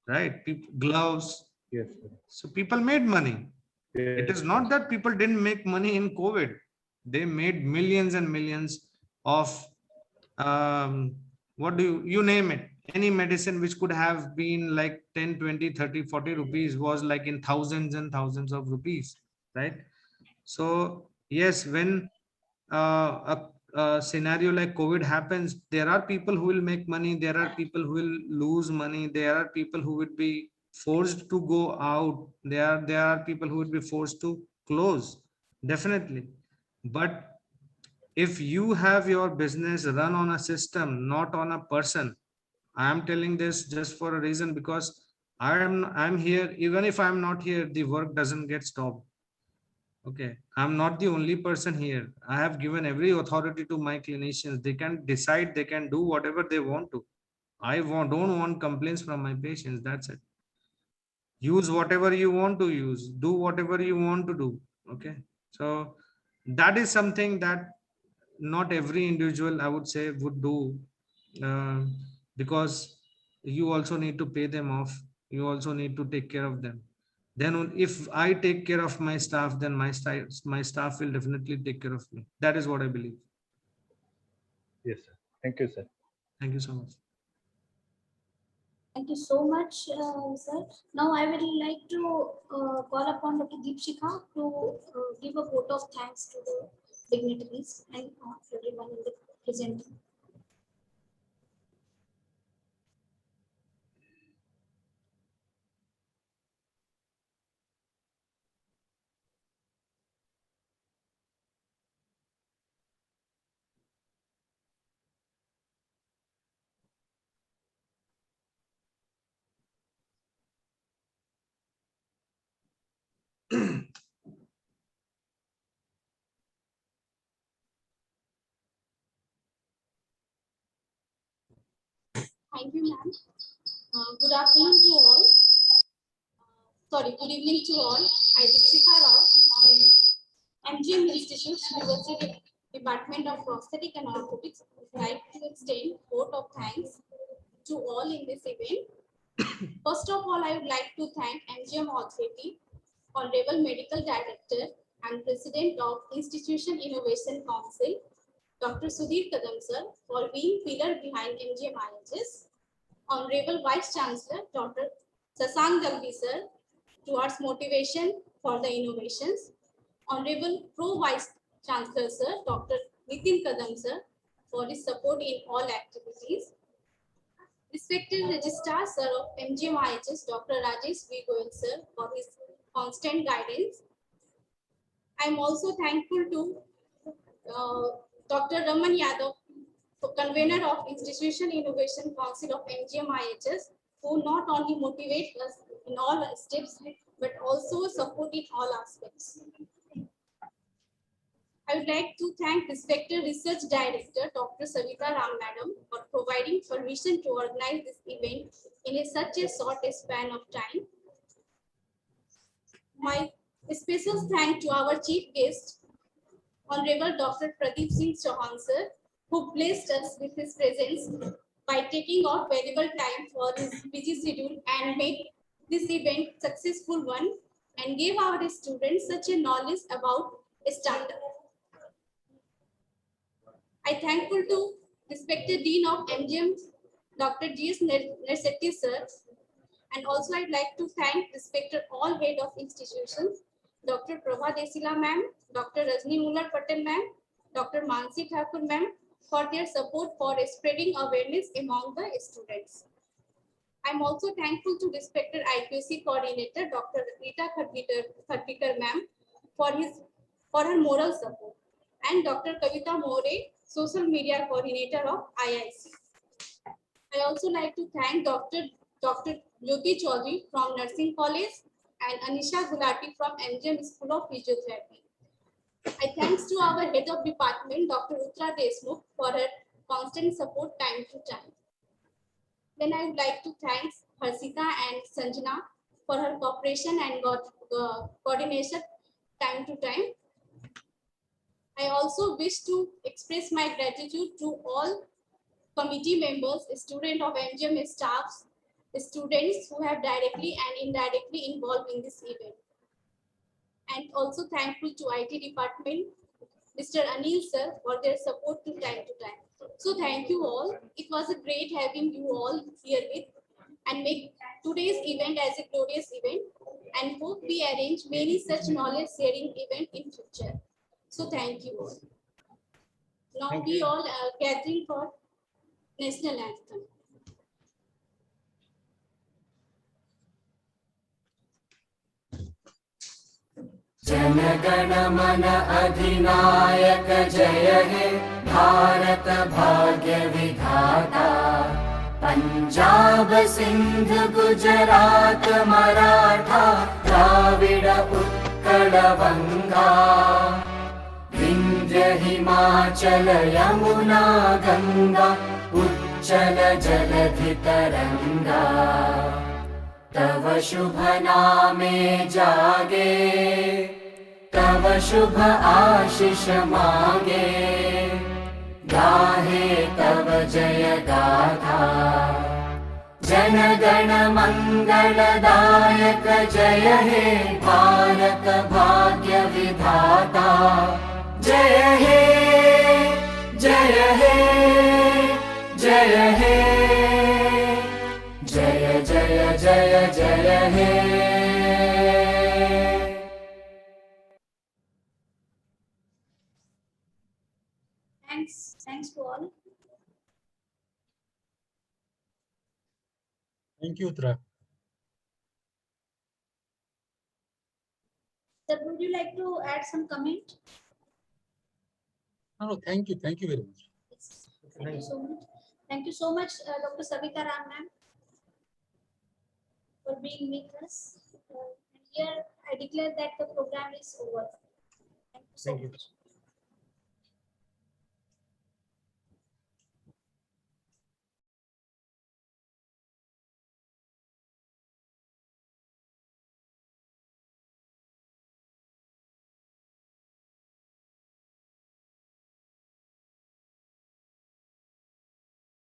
right? Gloves. Yes, sir. So people made money. Yes, It is sir. not that people didn't make money in COVID. They made millions and millions of what do you name it, any medicine which could have been like 10, 20, 30, 40 rupees was like in thousands and thousands of rupees, right? So yes, when a scenario like COVID happens, there are people who will make money, there are people who will lose money, there are people who would be forced to go out, there are people who would be forced to close, definitely. But if you have your business run on a system, not on a person, I am telling this just for a reason, because I'm here. Even if I'm not here, the work doesn't get stopped. Okay, I'm not the only person here. I have given every authority to my clinicians. They can decide, they can do whatever they want to. Don't want complaints from my patients. That's it. Use whatever you want to use. Do whatever you want to do. Okay, so that is something that not every individual, I would say, would do, uh, because you also need to pay them off. You also need to take care of them. Then if I take care of my staff, then my staff will definitely take care of me. That is what I believe. Yes, sir. Thank you, sir. Thank you so much. Thank you so much, sir. Now I would like to call upon Dr. Deepshikha to give a vote of thanks to the dignitaries and everyone in the present. Thank you, ma'am. Good afternoon to all. Sorry, good evening to all. I, Deepshikha Rao, on MGM Institute, University Department of Prosthetic and Orthotics, would like to extend vote of thanks to all in this event. First of all, I would like to thank MGM Authority, Honorable Medical Director and President of Institution Innovation Council, Dr. Sudhir Kadam sir, for being pillar behind MGM IHS. Honorable Vice Chancellor, Dr. Sasank Dalvi sir, towards motivation for the innovations. Honorable Pro Vice Chancellor sir, Dr. Nitin Kadam sir, for his support in all activities. Respected Registrar Sir of MGM IHS, Dr. Rajesh V. Goyal sir, for his constant guidance. I am also thankful to Dr. Raman Yadav, convener of Institution Innovation Council of MGM IHS, who not only motivate us in all steps, but also support in all aspects. I would like to thank respected Research Director, Dr. Savita Ram Madam, for providing permission to organize this event in such a short span of time. My special thanks to our chief guest, Honorable Dr. Pradeep Singh Chauhan sir, who blessed us with his presence by taking out valuable time for his busy schedule and made this event successful one and gave our students such a knowledge about a startup. I thankful to respected Dean of MGM, Dr. G.S. Nersetti sir, and also I'd like to thank respected all head of institutions, Dr. Prabha Desila ma'am, Dr. Rajni Mullar Patel ma'am, Dr. Mansi Thakur ma'am, for their support for spreading awareness among the students. I'm also thankful to respected IQC coordinator, Dr. Rita Kharpikar ma'am, for her moral support, and Dr. Kavita More, social media coordinator of IIC. I also like to thank Dr. Jyoti Chaudhary from Nursing College and Anisha Gulati from MGM School of Physiotherapy. I thanks to our head of department, Dr. Uttara Desmukh, for her constant support time to time. Then I would like to thank Harsita and Sanjana for her cooperation and coordination time to time. I also wish to express my gratitude to all committee members, students of MGM staffs, students who have directly and indirectly involved in this event. And also thankful to IT department, Mr. Anil sir, for their support to time. So thank you all. It was a great having you all here with and make today's event as a glorious event, and hope we arrange many such knowledge sharing event in future. So thank you all. Now Thank we you. all are gathering for national anthem. जनगण मन अधिनायक जय हे भारत भाग्य विधाता पंजाब सिंध गुजरात मराठा द्राविड उत्कल बंगा विंध्य हिमाचल यमुना गंगा उच्चल जलधि तरंगा तव शुभ नामे जागे तव शुभ आशीष मांगे गाहे तव जय गाथा जन गण मंगलदायक जय हे भारत भाग्य विधाता जय हे जय हे जय हे जय जय जय जय हे Thanks to all. Thank you, Uttara. Sir, would you like to add some comment? No, thank you very much. Yes. Thank you so much. Thank you so much, Dr. Savita Ram ma'am, for being with us. And here I declare that the program is over. Thank you so much.